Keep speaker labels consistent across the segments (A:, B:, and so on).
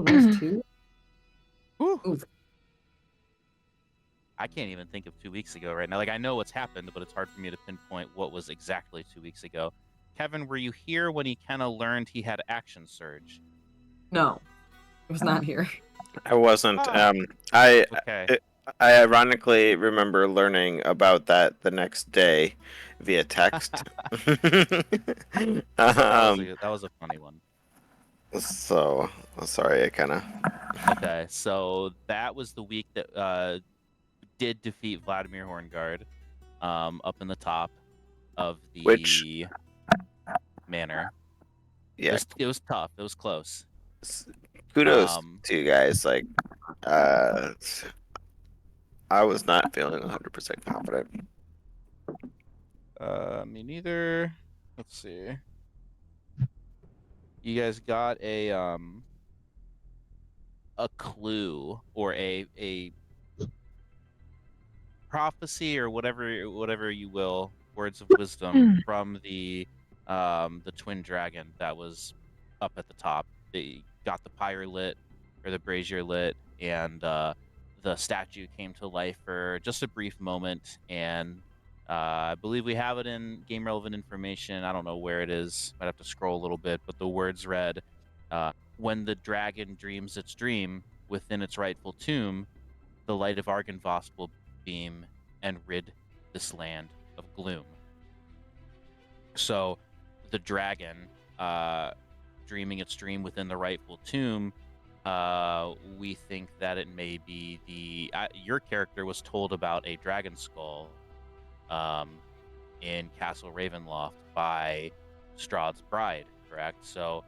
A: That was two.
B: Whew.
A: Oof.
B: I can't even think of 2 weeks ago right now. Like, I know what's happened, but it's hard for me to pinpoint what was exactly 2 weeks ago. Kevin, were you here when he kind of learned he had action surge?
A: No, it was not here.
C: I wasn't.
B: Ah,
C: I
B: okay.
C: I I ironically remember learning about that the next day via text. um,
B: That was a funny one.
C: so sorry, I kind of.
B: Okay, so that was the week that did defeat Vladimir Horngard up in the top of
C: Which,
B: the manor.
C: yeah,
B: It was tough. It was close.
C: s- kudos
B: Um,
C: to you guys. Like, uh, I was not feeling 100% confident.
B: me neither. Let's see. You guys got a clue or a prophecy or whatever you will, words of wisdom from the twin dragon that was up at the top. They got the pyre lit or the brazier lit, and the statue came to life for just a brief moment. And I believe we have it in game relevant information. I don't know where it is. Might have to scroll a little bit, but the words read, "When the dragon dreams its dream within its rightful tomb, the light of Argynvost will beam and rid this land of gloom." So the dragon, uh, dreaming its dream within the rightful tomb, we think that it may be your character was told about a dragon skull um, in Castle Ravenloft by Strahd's bride, correct? So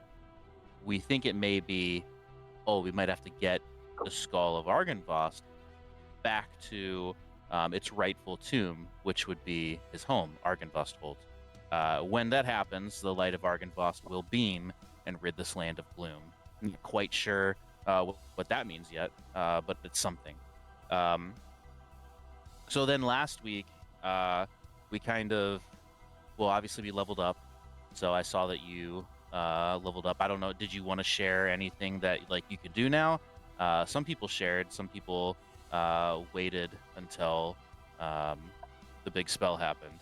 B: we think it may be, oh, we might have to get the skull of Argynvost back to its rightful tomb, which would be his home, Argynvostholt. When that happens, the light of Argynvost will beam and rid this land of gloom. I'm not quite sure what that means yet, but it's something. Um, so then last week, we kind of, well, obviously we leveled up. So I saw that you leveled up. I don't know. Did you want to share anything that like you could do now? Some people shared. Some people waited until um, the big spell happened.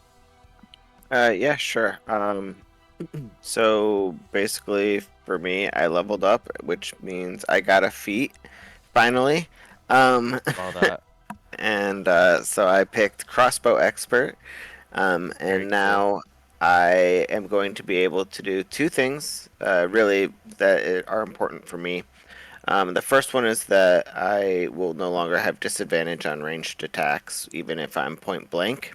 C: Yeah, sure. So basically, for me, I leveled up, which means I got a feat finally.
B: Saw that.
C: And so I picked crossbow expert,
B: Very
C: and
B: cool.
C: now I am going to be able to do two things, really that are important for me. The first one is that I will no longer have disadvantage on ranged attacks, even if I'm point blank.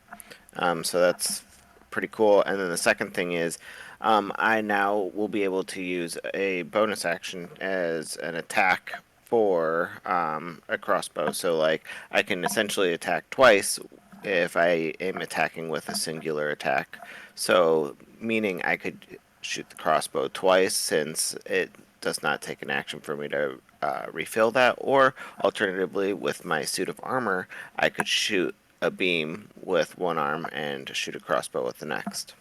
C: So that's pretty cool. And then the second thing is, I now will be able to use a bonus action as an attack for a crossbow. So, like, I can essentially attack twice if I am attacking with a singular attack. So, meaning I could shoot the crossbow twice since it does not take an action for me to refill that, or alternatively, with my suit of armor, I could shoot a beam with one arm and shoot a crossbow with the next.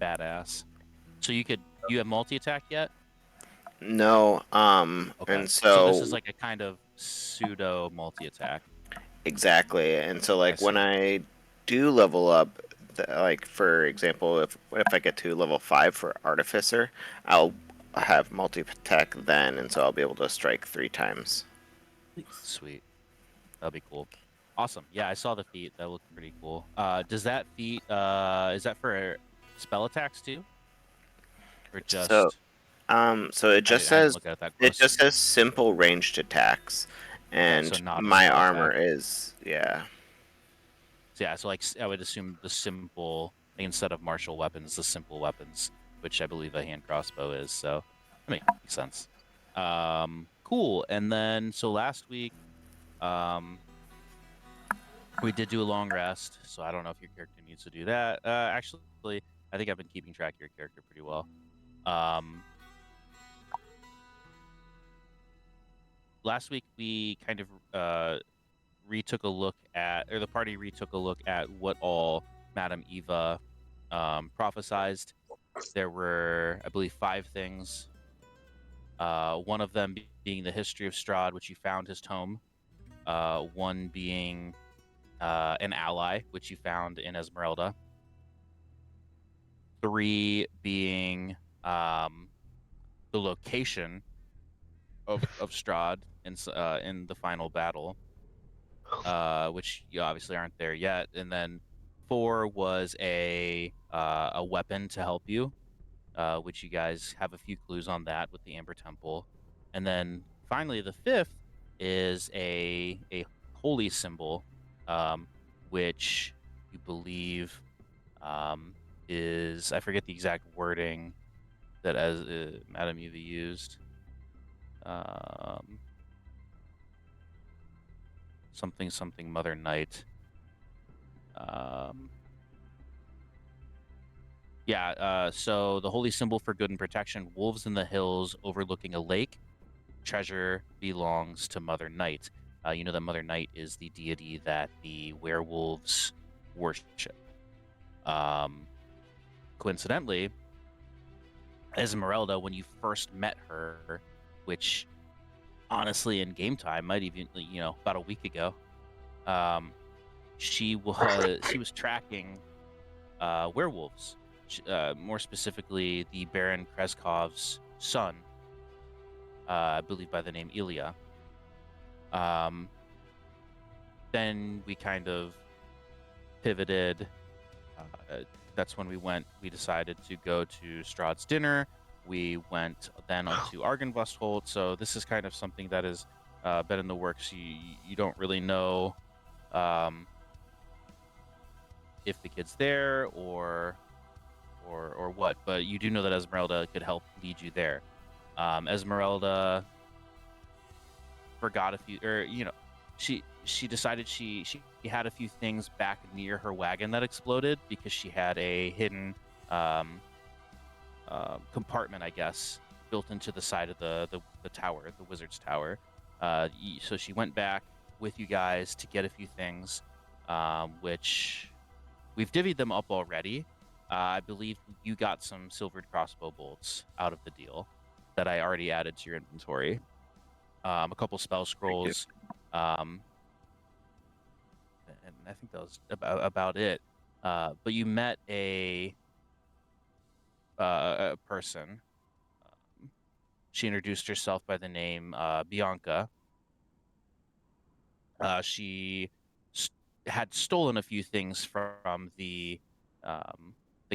B: Badass. So you have multi attack yet?
C: No,
B: Okay.
C: and
B: So this is
C: so
B: like a kind of pseudo multi attack.
C: exactly, and so
B: I
C: like when
B: see.
C: I do level up, like for example, if I get to level 5 for artificer, I'll have multi attack then, and so I'll be able to strike 3 times.
B: Sweet. That'll be cool. Awesome. Yeah, I saw the feat. That looked pretty cool. Does that feat is that for spell attacks too? Or
C: So,
B: just
C: so it just
B: I didn't
C: says
B: look at it that
C: it
B: close.
C: just says simple ranged attacks,
B: Okay, so
C: and
B: not a
C: my
B: spell
C: armor
B: attack.
C: is yeah.
B: So yeah, so like I would assume the simple like, instead of martial weapons, the simple weapons, which I believe a hand crossbow is. So I mean, makes sense. Cool. And then so last week, um, we did do a long rest. So I don't know if your character needs to do that. Actually, I think I've been keeping track of your character pretty well. Um, Last week we kind of retook a look at, or the party retook a look at what all Madame Eva There were, I believe, 5 things. One of them being the history of Strahd, which you found his tome. 1 being an ally, which you found in Esmeralda. 3 being the location of Strahd in the final battle, which you obviously aren't there yet. And then 4 was a weapon to help you, which you guys have a few clues on that with the Amber Temple. And then finally, the 5th is a holy symbol, which you believe is, I forget the exact wording that as Madame Eva used. Something something Mother Night. So the holy symbol for good and protection, wolves in the hills overlooking a lake. Treasure belongs to Mother Night. You know that Mother Night is the deity that the werewolves worship. Coincidentally, Esmeralda, when you first met her, which honestly in game time might even, about a week ago, she was tracking werewolves, more specifically the Baron Kreskov's son, I believe by the name Ilya. Then we kind of pivoted. That's when we decided to go to Strahd's dinner. We went then onto Argynvostholt. So this is kind of something that has been in the works. You don't really know if the kid's there or what, but you do know that Esmeralda could help lead you there. Esmeralda forgot a few, or she decided she had a few things back near her wagon that exploded because she had a hidden compartment, I guess, built into the side of the tower, the wizard's tower. So she went back with you guys to get a few things, which we've divvied them up already. I believe you got some silvered crossbow bolts out of the deal that I already added to your inventory. A couple spell scrolls, and I think that was about it. But you met a person. She introduced herself by the name Bianca. She had stolen a few things from the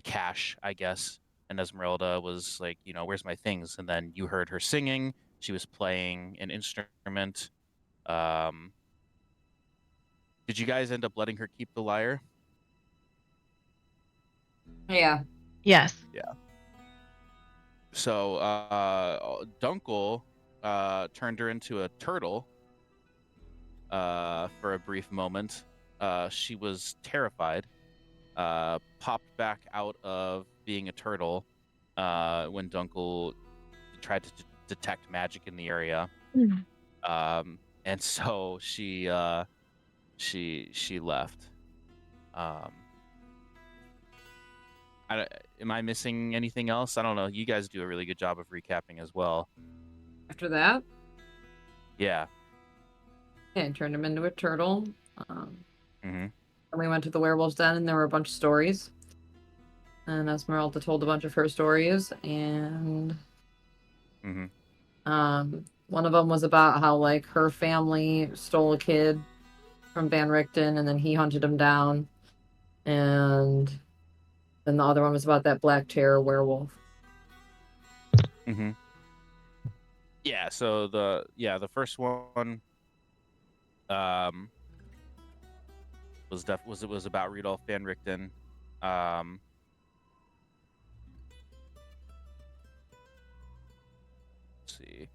B: cache, I guess. And Esmeralda was like, where's my things? And then you heard her singing. She was playing an instrument. Did you guys end up letting her keep the lyre?
A: Yeah.
D: Yes.
B: Yeah. So Dunkel turned her into a turtle for a brief moment. She was terrified. Popped back out of being a turtle when Dunkel tried to detect magic in the area. And so she left. Am I missing anything else? I don't know. You guys do a really good job of recapping as well.
A: After that,
B: Yeah.
A: yeah, I turned him into a turtle.
B: Mm-hmm.
A: And we went to the werewolf's den, and there were a bunch of stories. And Esmeralda told a bunch of her stories, and one of them was about how like her family stole a kid from Van Richten, and then he hunted him down. And then the other one was about that Black Terror werewolf.
B: Mm-hmm. Yeah. So the first one was about Rudolf Van Richten. Let's see.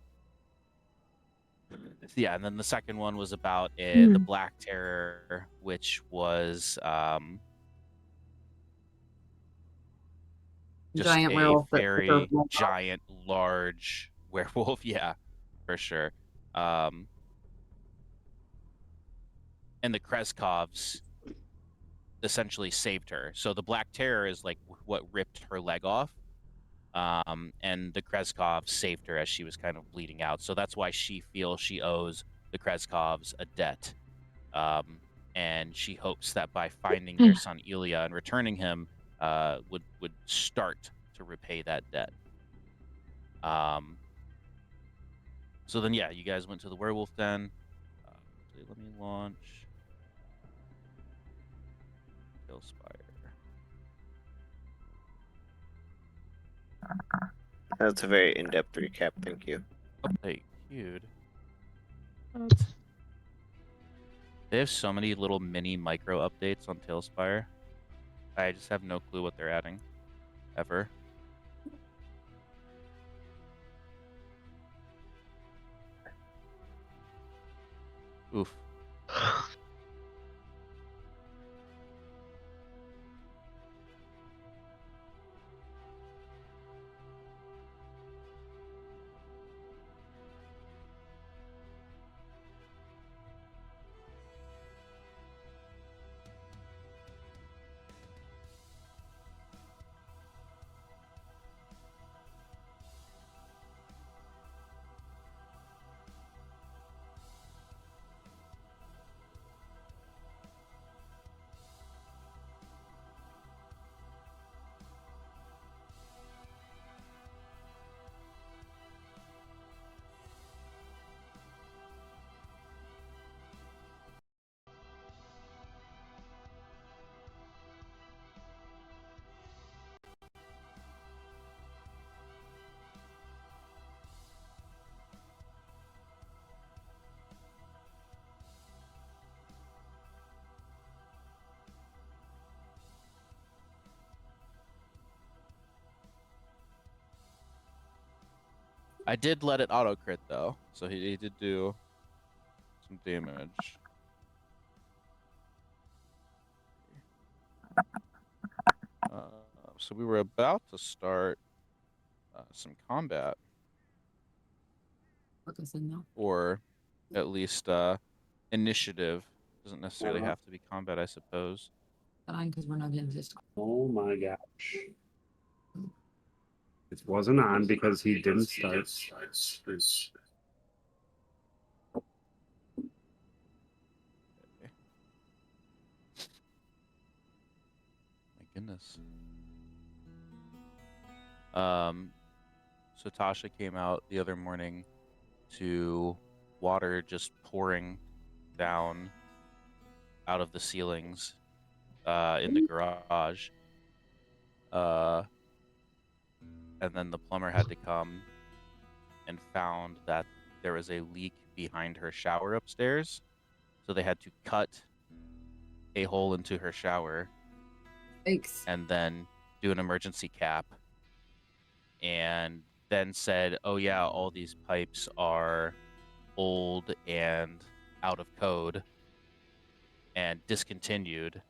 B: Yeah, and then the second one was about the Black Terror, which was just
A: Giant
B: a
A: werewolf.
B: very giant, large werewolf. Yeah, for sure. And the Kreskovs essentially saved her. So the Black Terror is like what ripped her leg off. And the Kreskov saved her as she was kind of bleeding out. So that's why she feels she owes the Kreskovs a debt. And she hopes that by finding their son Ilya and returning him, would start to repay that debt. So then, yeah, you guys went to the werewolf den. Let me launch Tailspire.
C: That's a very in-depth recap. Thank you.
B: Oh, hey, cute. What? They have so many little mini micro updates on Tailspire. I just have no clue what they're adding, ever. Oof. I did let it auto crit though, so he did do some damage. So we were about to start some combat,
A: Focus in though.
B: or at least initiative. Doesn't necessarily have to be combat, I suppose.
A: Because we're not in this.
D: Oh my gosh. It wasn't on because he didn't start.
B: My goodness. So Tasha came out the other morning to water just pouring down out of the ceilings in the garage. And then the plumber had to come and found that there was a leak behind her shower upstairs. So they had to cut a hole into her shower
A: Thanks.
B: and then do an emergency cap, and then said, oh yeah, all these pipes are old and out of code and discontinued.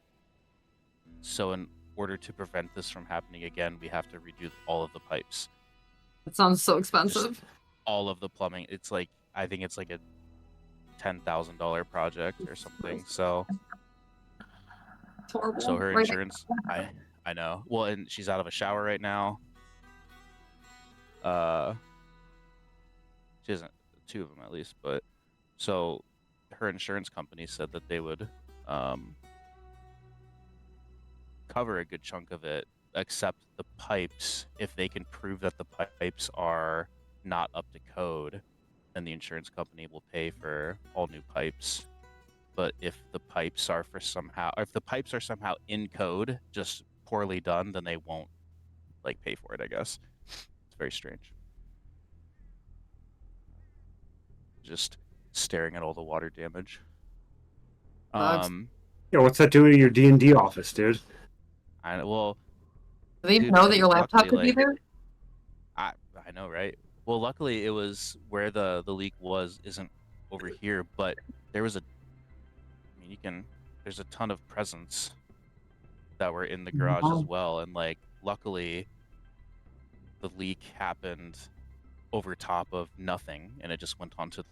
B: So in order to prevent this from happening again, we have to redo all of the pipes.
A: That sounds so expensive.
B: Just all of the plumbing. It's like, I think it's like a $10,000 project or something. So
A: It's horrible.
B: so her
A: Right.
B: insurance, I know. Well, and she's out of a shower right now. She hasn't, two of them at least, but so her insurance company said that they would cover a good chunk of it, except the pipes. If they can prove that the pipes are not up to code, then the insurance company will pay for all new pipes. But if the pipes are somehow in code, just poorly done, then they won't like pay for it, I guess. It's very strange. Just staring at all the water damage.
A: Sucks.
D: Yeah, what's that doing in your D&D office, dude?
B: Well,
A: Do they
B: dude,
A: know that your laptop
B: luckily,
A: could be there?
B: I know, right? Well, luckily it was where the leak isn't over here, but there was there's a ton of presents that were in the garage as well, and like luckily the leak happened over top of nothing and it just went onto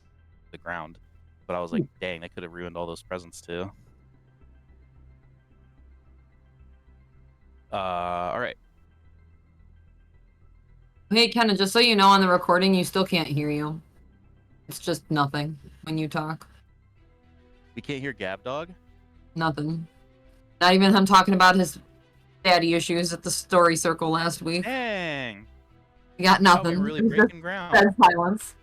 B: the ground. But I was like, dang, that could have ruined all those presents too. All right.
A: Hey, Kenna, just so you know, on the recording, you still can't hear you. It's just nothing when you talk.
B: We can't hear Gab Dog?
A: Nothing. Not even him talking about his daddy issues at the story circle last week.
B: Dang.
A: We got
B: Wow, we
A: nothing.
B: were really
A: It's just
B: breaking ground.
A: dead silence.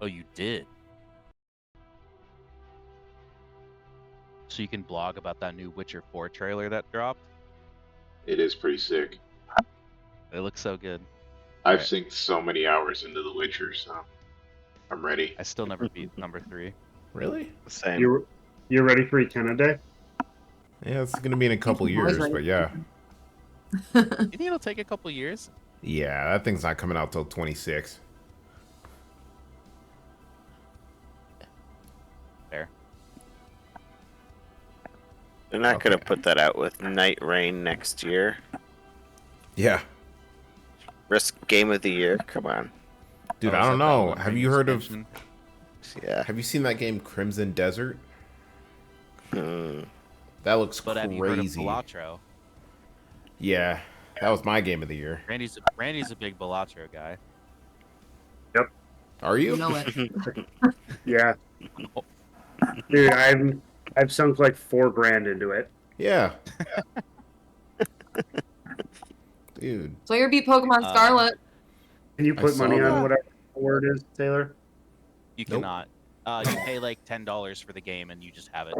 B: Oh, you did? So you can blog about that new Witcher 4 trailer that dropped?
E: It is pretty sick.
B: It looks so good.
E: I've
B: Right.
E: synced so many hours into The Witcher, so I'm ready.
B: I still never beat number 3.
F: Really?
C: Same.
D: You're ready for Ekenna Day?
F: Yeah, it's gonna be in a couple
A: I'm always
F: years,
A: ready.
F: but yeah.
B: You think it'll take a couple years?
F: Yeah, that thing's not coming out till 26.
B: Fair.
C: They're not gonna
F: Okay.
C: put that out with Night Rain next year.
F: Yeah.
C: Risk Game of the Year. Come on.
F: Dude,
B: Oh,
F: I
B: is
F: don't
B: that that
F: know.
B: one
F: Have
B: thing
F: you heard of
B: expansion?
C: Yeah.
F: have you seen that game Crimson Desert?
C: Hmm.
F: That looks
B: But have you heard of
F: crazy.
B: Balatro?
F: Yeah. That was my game of the year.
B: Randy's a big Balatro guy.
F: Are you?
A: You know it.
D: Yeah. Dude, I've sunk like $4,000 into it.
F: Yeah. Dude.
A: So you beat Pokemon Scarlet.
D: Can you
F: I
D: put
F: saw
D: money on
F: that.
D: whatever the word is, Taylor?
B: You
F: Nope.
B: cannot. You pay like $10 for the game and you just have it.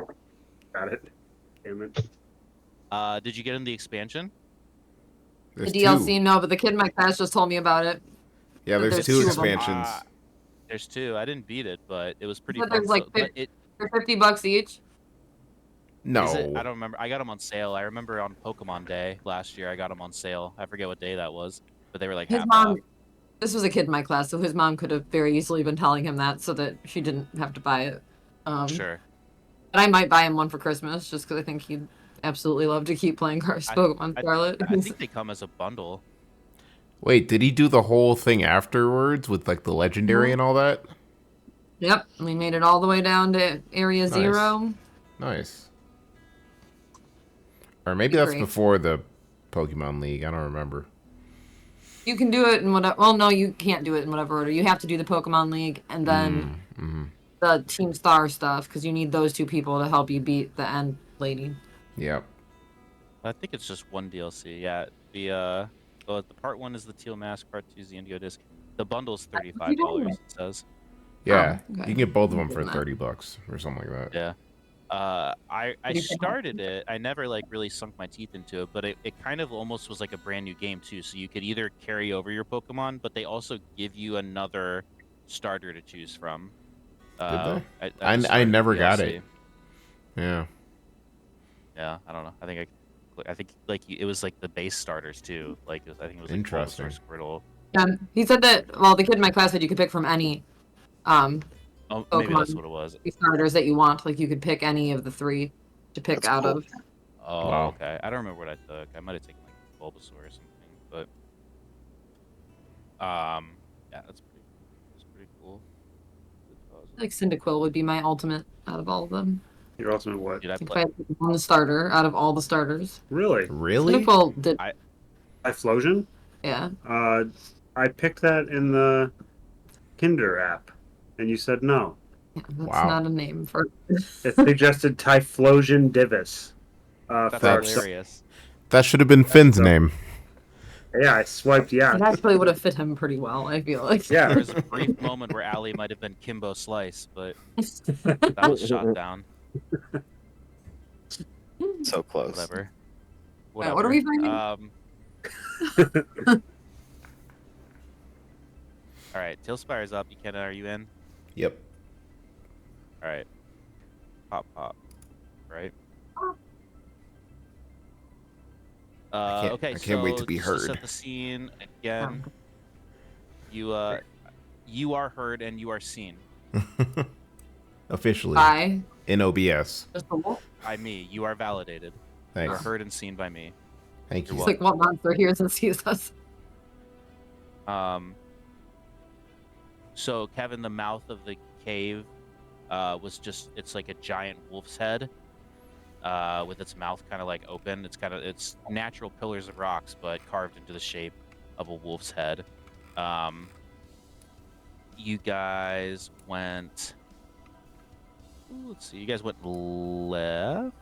D: Got it. Damn it.
B: Did you get in the expansion?
F: There's
A: The DLC,
F: two.
A: no, but the kid in my class just told me about it.
F: Yeah,
A: But
F: there's
A: there's
F: two
A: two of 'em.
F: expansions.
B: There's 2. I didn't beat it, but it was pretty
A: But
B: fun.
A: there's like
B: but it
A: They're $50 each.
F: No.
B: is it, I don't remember. I got them on sale. I remember on Pokemon Day last year, I got them on sale. I forget what day that was, but they were like
A: His
B: half
A: mom,
B: off.
A: this was a kid in my class, so his mom could have very easily been telling him that so that she didn't have to buy it.
B: Sure.
A: But I might buy him one for Christmas just because I think he'd absolutely love to keep playing Pokemon Scarlet.
B: I think they come as a bundle.
F: Wait, did he do the whole thing afterwards with like the legendary and all that?
A: Yep, we made it all the way down to Area
F: Nice.
A: 0.
F: Nice. Or maybe
A: Be
F: that's
A: great.
F: before the Pokemon League. I don't remember.
A: You can do it in whatever. Well, no, you can't do it in whatever order. You have to do the Pokemon League and then the Team Star stuff because you need those two people to help you beat the end lady.
F: Yep.
B: I think it's just one DLC. Yeah. The part 1 is the Teal Mask, part 2 is the Indigo Disc. The bundle's $35. It says.
F: Yeah.
A: Oh, okay.
F: You can get both of them for
A: Good
F: $30 or something like that.
B: Yeah. I
A: Pretty cool.
B: started it. I never like really sunk my teeth into it, but it kind of almost was like a brand new game too. So you could either carry over your Pokemon, but they also give you another starter to choose from.
F: Did they?
B: at the start
F: I
B: of the
F: never got
B: DLC.
F: it. Yeah.
B: Yeah, I don't know. I think like it was like the base starters too. Like I think it was like
F: Interesting.
B: Bulbasaur, Squirtle.
A: He said that. Well, the kid in my class said you could pick from any
B: Oh, maybe that's
A: Pokemon.
B: what it was.
A: starters that you want. Like you could pick any of the 3 to pick
C: That's
A: out
C: cool.
A: of.
B: Oh,
F: Wow.
B: okay. I don't remember what I took. I might have taken like Bulbasaur or something, but yeah, that's pretty cool.
A: Like Cyndaquil would be my ultimate out of all of them.
D: Your ultimate what?
B: Dude, I
A: If
B: play.
A: I had one starter out of all the starters.
D: Really?
F: Really?
A: Cyndaquil did.
D: Typhlosion?
A: Yeah.
D: I picked that in the Kinder app, and you said no.
A: Yeah, that's
F: Wow.
A: not a name for.
D: It suggested Typhlosion Divis.
B: That's
D: for-
B: hilarious.
F: That should have been Finn's name.
D: Yeah, I swiped
A: It
D: yes.
A: actually would have fit him pretty well. I feel like.
B: There
D: Yeah.
B: was a brief moment where Allie might have been Kimbo Slice, but that was shot down.
C: So close.
B: Whatever.
A: Alright, what are we finding?
B: All right, Tailspire's up. Ikenna, are you in?
F: Yep.
B: All right. Pop. Right. Okay.
F: I can't wait to be
B: just
F: heard.
B: set the scene again. You are heard and you are seen
F: Officially.
A: By
F: In OBS.
A: just a wolf.
B: by me. You are validated. You are
F: Thanks.
B: heard and seen by me.
F: Thank
B: You're
F: you.
A: It's like what monster hears and sees us.
B: So Kevin, the mouth of the cave it's like a giant wolf's head, with its mouth kind of like open. It's natural pillars of rocks, but carved into the shape of a wolf's head. You guys went. Let's see. You guys went left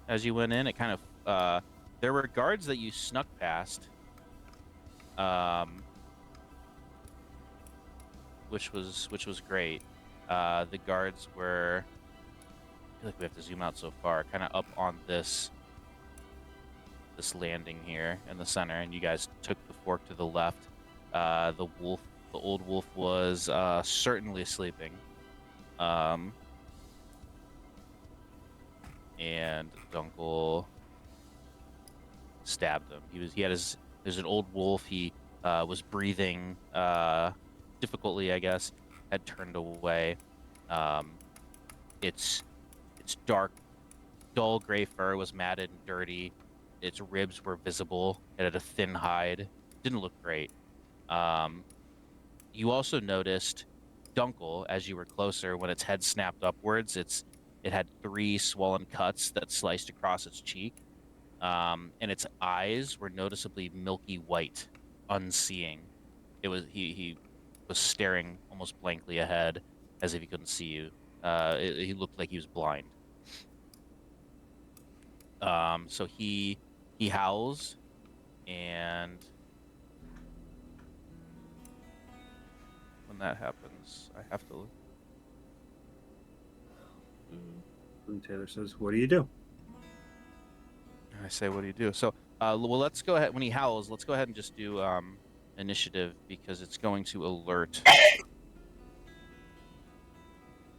B: as you went in. It kind of there were guards that you snuck past, which was great. The guards were. I feel like we have to zoom out so far. Kind of up on this landing here in the center, and you guys took the fork to the left. The old wolf was certainly sleeping. And Dunkel stabbed him. There's an old wolf. He was breathing difficultly, I guess. Had turned away. Its dark, dull gray fur was matted and dirty. Its ribs were visible. It had a thin hide. Didn't look great. You also noticed Dunkel, as you were closer, when its head snapped upwards, it had 3 swollen cuts that sliced across its cheek, and its eyes were noticeably milky white, unseeing. He was staring almost blankly ahead, as if he couldn't see you. He looked like he was blind. So he howls, and when that happens, I have to.
D: And Taylor says, "What do you do?"
B: I say, "What do you do?" So, well, let's go ahead. When he howls, let's go ahead and just do initiative, because it's going to alert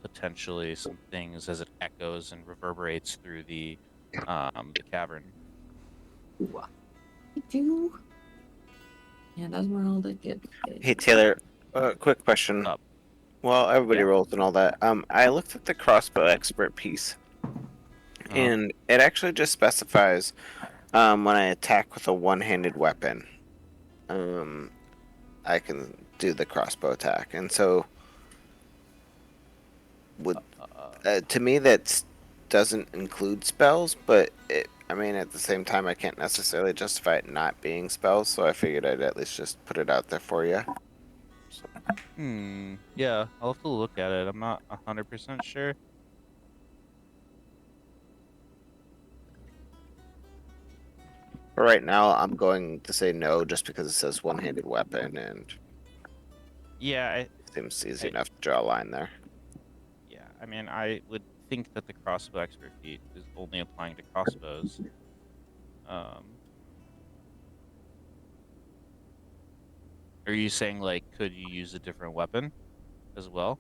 B: potentially some things as it echoes and reverberates through the cavern.
A: What do? Yeah, that's where all the good.
C: Hey Taylor, quick question.
B: Up.
C: Well, everybody
B: Yeah.
C: rolls and all that. I looked at the crossbow expert piece, and it actually just specifies when I attack with a one-handed weapon, I can do the crossbow attack, and so would to me that doesn't include spells, but I mean, at the same time, I can't necessarily justify it not being spells, so I figured I'd at least just put it out there for you. So.
B: Yeah, I'll have to look at it. I'm not 100% sure.
C: But right now, I'm going to say no, just because it says one-handed weapon, and
B: Yeah,
C: it seems easy enough to draw a line there.
B: yeah. I mean, I would think that the crossbow expert feat is only applying to crossbows. Are you saying, like, could you use a different weapon as well?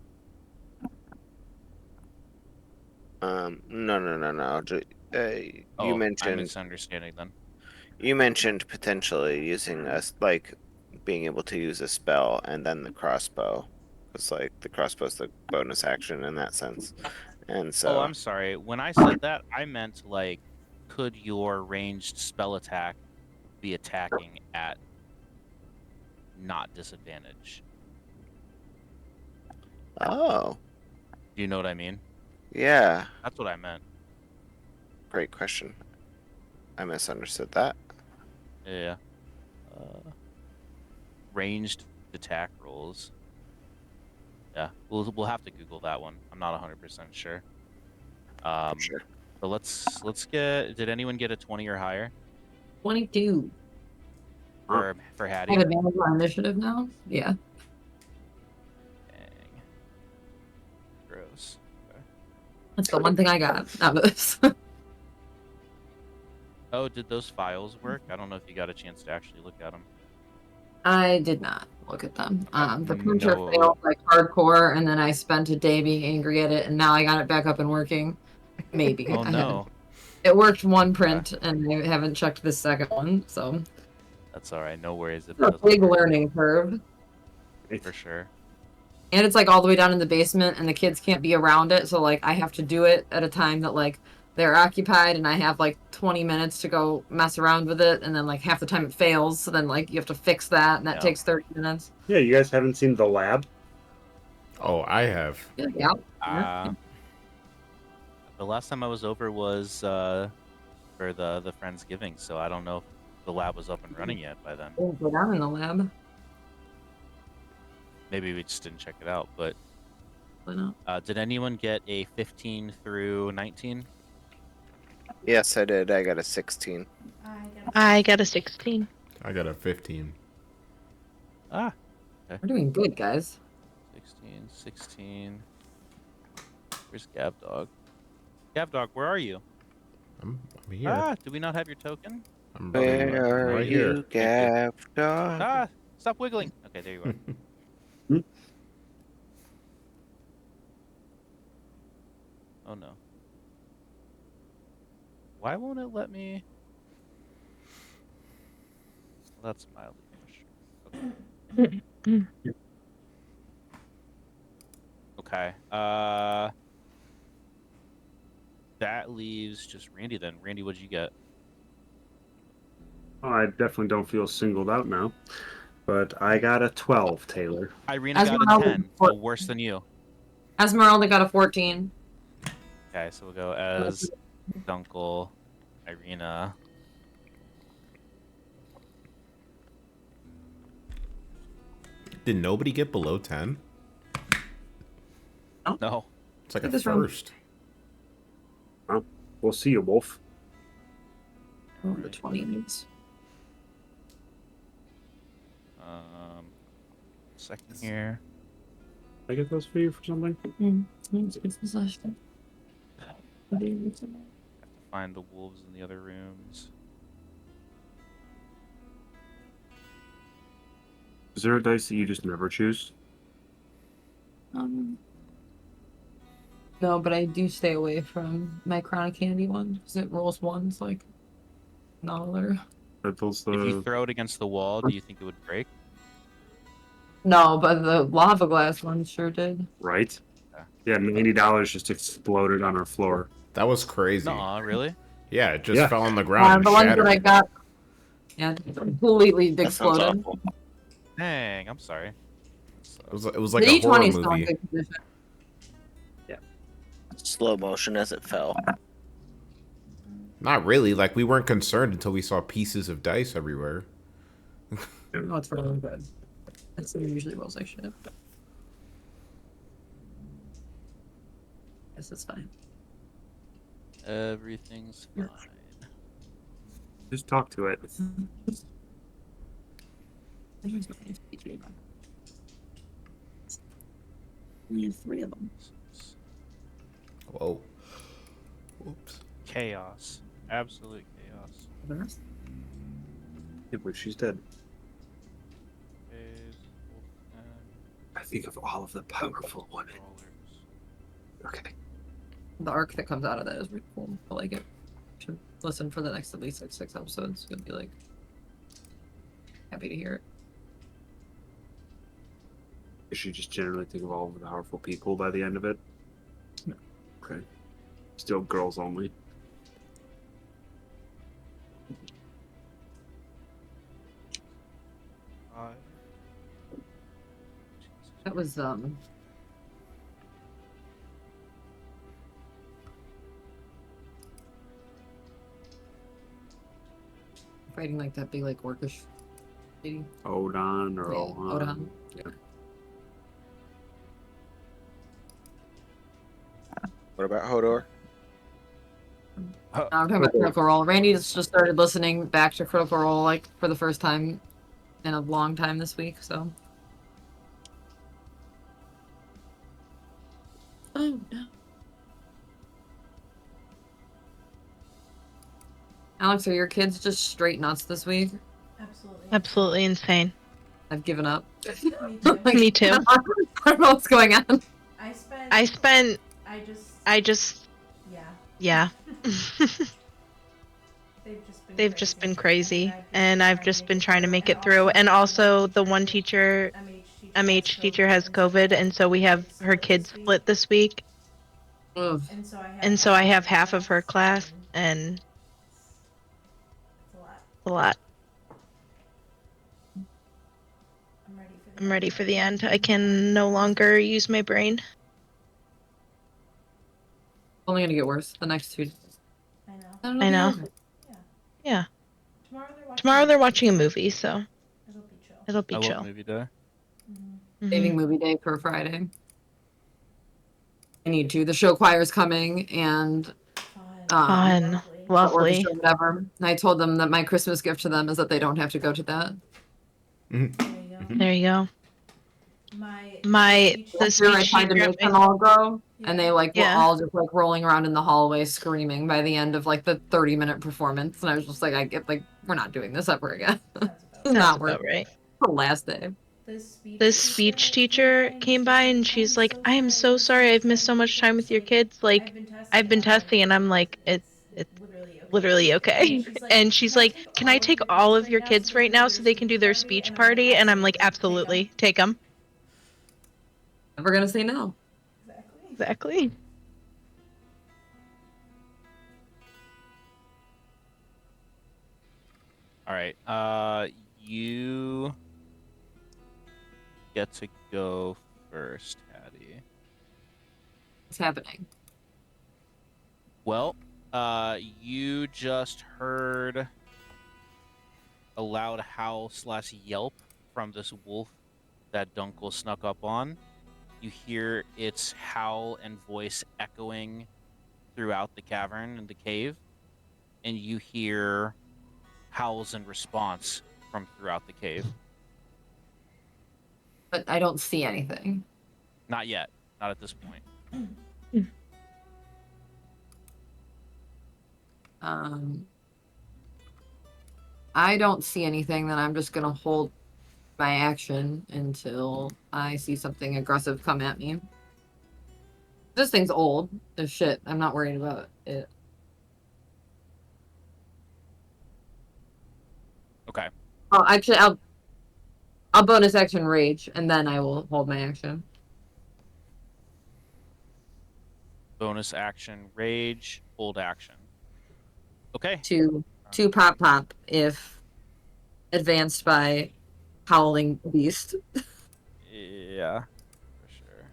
C: No. You
B: I'm
C: mentioned
B: misunderstanding then.
C: potentially using being able to use a spell and then the crossbow. It's like the crossbow's the bonus action in that sense, and so.
B: Oh, I'm sorry. When I said that, I meant, like, could your ranged spell attack be attacking at not disadvantage?
C: Oh.
B: Do you know what I mean?
C: Yeah.
B: That's what I meant.
C: Great question. I misunderstood that.
B: Yeah. Ranged attack rolls. Yeah, we'll have to Google that one. I'm not 100% sure.
C: Sure.
B: But let's get. Did anyone get a 20 or higher
A: 22.
B: for
A: I
B: Hattie?
A: have advantage on initiative now. Yeah.
B: Dang. Gross. Okay.
A: That's the one thing I got out of this.
B: Oh, did those files work? I don't know if you got a chance to actually look at them.
A: I did not look at them. The printer
B: No.
A: failed like hardcore, and then I spent a day being angry at it, and now I got it back up and working. Maybe.
B: Oh
A: I
B: no.
A: haven't- It worked one print, and I haven't checked the second one, so
B: That's all right. No worries if
A: it's a
B: it doesn't
A: big
B: work,
A: learning curve.
B: for sure.
A: And it's like all the way down in the basement, and the kids can't be around it, so like I have to do it at a time that like they're occupied, and I have like 20 minutes to go mess around with it, and then like half the time it fails, so then like you have to fix that, and that
B: Yeah.
A: takes 30 minutes.
D: Yeah, you guys haven't seen The Lab?
F: Oh, I have.
A: Yeah.
B: The last time I was over was for the Friendsgiving, so I don't know if the lab was up and running yet by then.
A: We'll go down in the lab.
B: Maybe we just didn't check it out. But
A: Why not?
B: did anyone get a 15 through 19?
C: Yes, I did. I got a 16.
G: I got a 16.
F: I got a 15.
B: Ah,
A: We're doing good, guys.
B: 16. Where's Gav Dog? Gav Dog, where are you?
F: I'm here.
B: Ah, do we not have your token?
F: I'm
C: Where are
F: right here.
C: you, Gav Dog?
B: Ah, stop wiggling. Okay, there you are. Oh no. Why won't it let me? Well, that's mildly frustrating. Okay. That leaves just Randy then. Randy, what'd you get?
D: Oh, I definitely don't feel singled out now. But I got a 12, Taylor.
B: Irina got a
A: Esmeralda
B: 10. So worse than you.
A: Esmeralda got a 14.
B: Okay, so we'll go as Dunkel, Irina.
F: Did nobody get below 10?
B: No.
F: It's like
A: Look
F: a
A: at this room.
F: first.
D: We'll see you, Wolf.
A: Oh, the 20 minutes.
B: Second here.
D: Did I get those for you for something?
A: It's possession.
B: Have to find the wolves in the other rooms.
D: Is there a dice that you just never choose?
A: No, but I do stay away from my Crown of Candy one because it rolls ones like Noller.
D: That those
B: If you
D: the
B: throw it against the wall, do you think it would break?
A: No, but the lava glass one sure did.
D: right?
B: Yeah.
D: Yeah, $90 just exploded on our floor.
F: That was crazy.
B: Nuh-uh, really?
F: Yeah, it just
D: Yeah.
F: fell on the ground and
A: The ones
F: shattered.
A: that I got, yeah, completely
E: That sounds
A: exploded.
E: awful.
B: Dang, I'm sorry.
F: It was like
A: The
F: a horror
A: D20 is still in
F: movie.
A: good condition.
C: Slow motion as it fell.
F: Not really. Like, we weren't concerned until we saw pieces of dice everywhere.
A: No, it's really good. It usually rolls like shit. Guess it's fine.
B: Everything's fine.
D: Just talk to it.
A: There's no HP. We have 3 of them.
F: Whoa. Whoops.
B: Chaos. Absolute chaos.
A: The rest?
D: Yeah, but she's dead.
B: Phase,
D: I think of all of the powerful women.
B: rollers.
D: Okay.
A: The arc that comes out of that is really cool. I like it. Should listen for the next at least like 6 episodes. It's gonna be like happy to hear it.
D: You should just generally think of all of the powerful people by the end of it.
A: No.
D: Okay. Still girls only.
A: That was fighting like that big like orcish lady.
D: Odon or
A: Yeah,
D: Ohan.
A: Odon.
D: Yeah.
C: What about Hodor?
A: I'm talking about Critical Role. Randy just started listening back to Critical Role like for the first time in a long time this week, so. Oh no. Alex, are your kids just straight nuts this week?
H: Absolutely.
G: Absolutely insane.
A: I've given up.
H: Me too.
G: Me too.
A: I don't know what's going on.
H: I spent.
G: I just
H: Yeah.
G: yeah. They've just been crazy, and I've just been trying to make it through. And also, the one teacher, MH teacher, has COVID, and so we have her kids split this week.
A: Ugh.
H: And so I have half of her class, and
G: a lot. I'm ready for the end. I can no longer use my brain.
A: Only gonna get worse the next 2 days. Then it'll
G: I
A: be
G: know.
A: over.
G: Yeah. Tomorrow they're watching a movie, so it'll be
B: I love
G: chill.
B: movie day.
A: Saving movie day for Friday. I need to. The show choir's coming, and
G: Fun.
A: orchestra,
G: Lovely.
A: whatever. And I told them that my Christmas gift to them is that they don't have to go to that.
G: There you go. The
A: Last year I
G: speech
A: tried to
G: teacher at
A: make
G: my
A: them all go, and they like were
G: Yeah.
A: all just like rolling around in the hallway screaming by the end of like the 30-minute performance, and I was just like, I get like, we're not doing this ever again.
G: Sounds
A: Not
G: about
A: worth
G: right.
A: the last day.
G: The speech teacher came by and she's like, I am so sorry I've missed so much time with your kids. Like, I've been testing, and I'm like, it's literally okay. And she's like, can I take all of your kids right now so they can do their speech party? And I'm like, absolutely, take them.
A: Never gonna say no.
G: Exactly.
B: All right. You get to go first, Hattie.
A: What's happening?
B: Well, you just heard a loud howl / yelp from this wolf that Dunkel snuck up on. You hear its howl and voice echoing throughout the cavern and the cave, and you hear howls in response from throughout the cave.
A: But I don't see anything.
B: Not yet. Not at this point.
A: I don't see anything, then I'm just gonna hold my action until I see something aggressive come at me. This thing's old as shit. I'm not worried about it.
B: Okay.
A: Oh, actually, I'll bonus action rage, and then I will hold my action.
B: Bonus action, rage, hold action. Okay.
A: To pop if advanced by howling beast.
B: Yeah, for sure.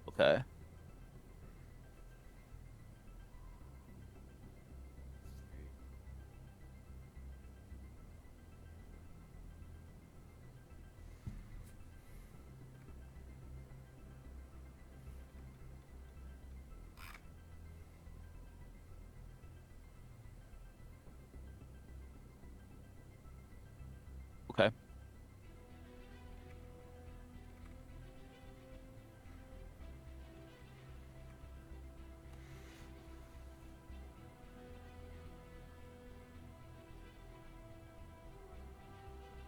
B: Okay. Okay.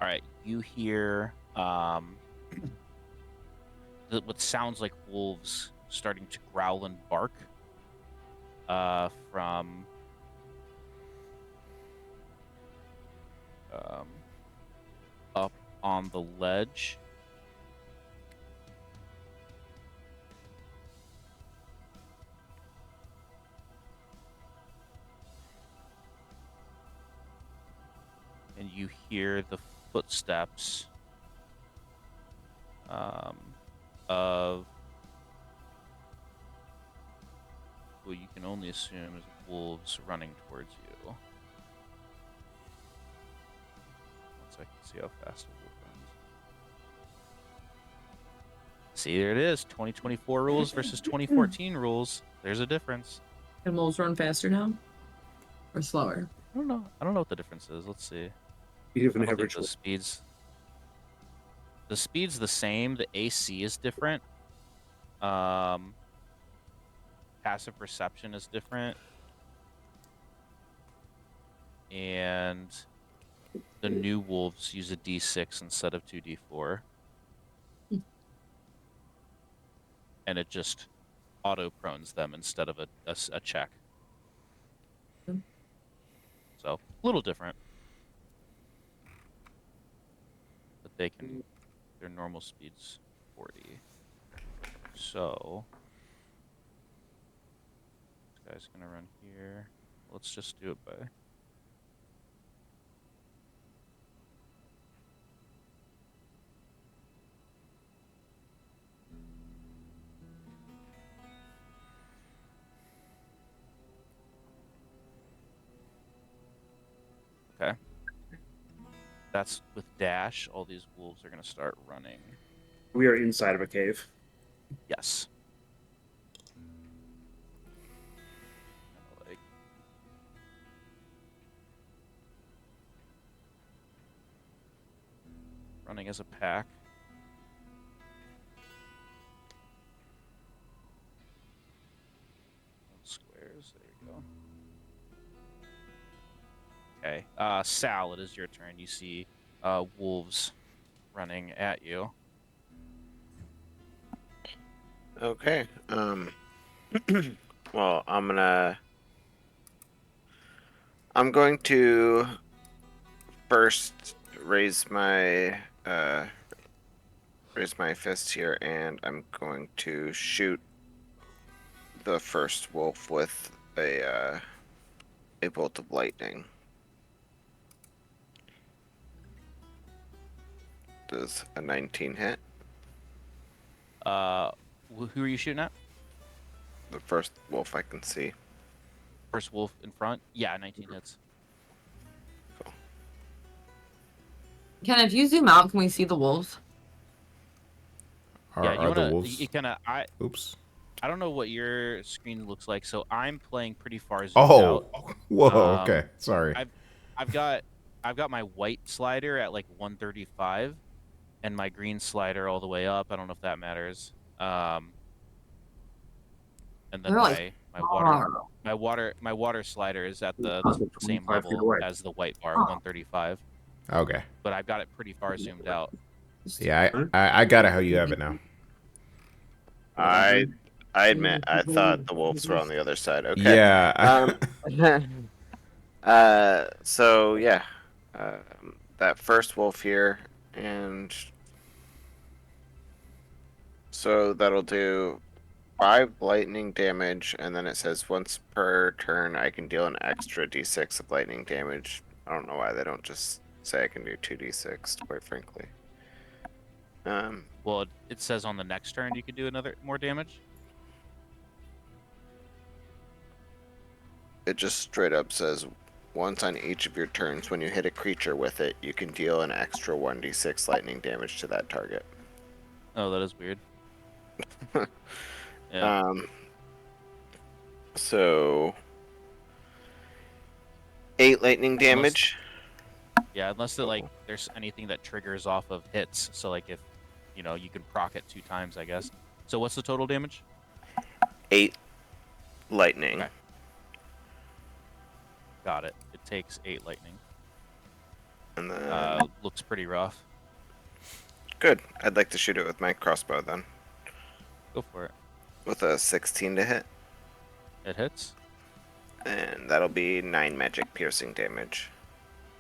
B: All right. You hear what sounds like wolves starting to growl and bark from up on the ledge. And you hear the footsteps of who you can only assume is wolves running towards you. Once I can see how fast a wolf runs. See, there it is. 2024 rules versus 2014 rules. There's a difference.
A: Can wolves run faster now? Or slower?
B: I don't know. I don't know what the difference is. Let's see.
D: You have
B: I
D: an
B: don't think
D: average.
B: the speed's the same. The AC is different. Passive perception is different. And the new wolves use a D6 instead of 2D4. And it just auto-prones them instead of a check. So, a little different. But their normal speed's 40. So, this guy's gonna run here. Let's just do it by Okay. That's with dash. All these wolves are going to start running.
D: We are inside of a cave.
B: Yes. Like, running as a pack. Squares. There you go. Okay. Sal, it is your turn. You see wolves running at you.
C: Okay. Well, I'm going to first raise my fist here, and I'm going to shoot the first wolf with a bolt of lightning. Does a 19 hit?
B: Who are you shooting at?
C: The first wolf I can see.
B: First wolf in front? Yeah, 19 hits.
A: Ken, if you zoom out, can we see the wolves?
B: Yeah, you
F: Are the
B: wanna
F: wolves?
B: you kind of
F: Oops.
B: I don't know what your screen looks like, so I'm playing pretty far zoomed
F: Oh,
B: out.
F: whoa.
B: Um,
F: Okay, sorry.
B: I've got my white slider at like 135, and my green slider all the way up. I don't know if that matters. And then
A: They're like far.
B: my water slider is at the
D: Like
B: same
D: 25 feet
B: level
D: away.
B: as the white bar, 135.
F: Okay.
B: But I've got it pretty far zoomed out.
F: Yeah, I got it how you have it now.
C: I admit I thought the wolves were on the other side. Okay.
F: Yeah.
C: So yeah, that first wolf here, and so that'll do 5 lightning damage, and then it says once per turn I can deal an extra d6 of lightning damage. I don't know why they don't just say I can do 2d6, quite frankly.
B: Well, it says on the next turn you can do another more damage.
C: It just straight up says once on each of your turns when you hit a creature with it, you can deal an extra 1d6 lightning damage to that target.
B: Oh, that is weird. Yeah.
C: So 8 lightning damage.
B: Yeah, unless it, like there's anything that triggers off of hits. So like if you can proc it 2 times, I guess. So what's the total damage?
C: 8 lightning.
B: Okay. Got it. It takes 8 lightning.
C: And then
B: Looks pretty rough.
C: good. I'd like to shoot it with my crossbow then.
B: Go for it.
C: With a 16 to hit.
B: It hits.
C: And that'll be 9 magic piercing damage.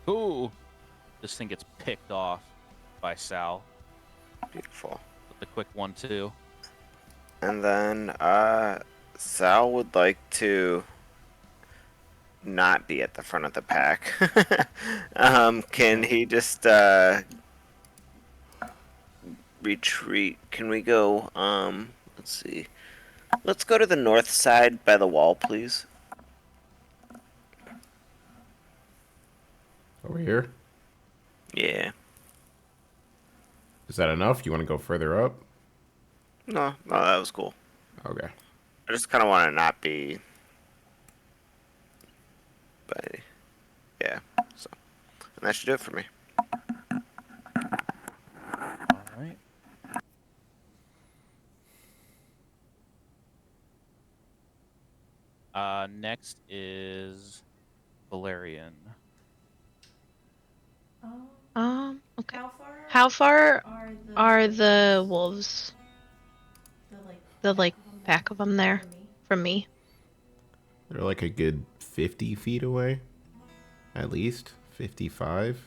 B: Ooh. This thing gets picked off by Sal
C: Beautiful.
B: with the quick 1-2.
C: And then Sal would like to not be at the front of the pack. Can he just retreat? Can we go let's see. Let's go to the north side by the wall, please.
F: Over here.
C: Yeah.
F: Is that enough? You want to go further up?
C: No, that was cool.
F: Okay.
C: I just kind of want to not be. But yeah, so and that should do it for me.
B: All right. Next is Valerian.
G: Okay. How far are the wolves? The like pack of them there from me.
F: They're like a good 50 feet away. At least 55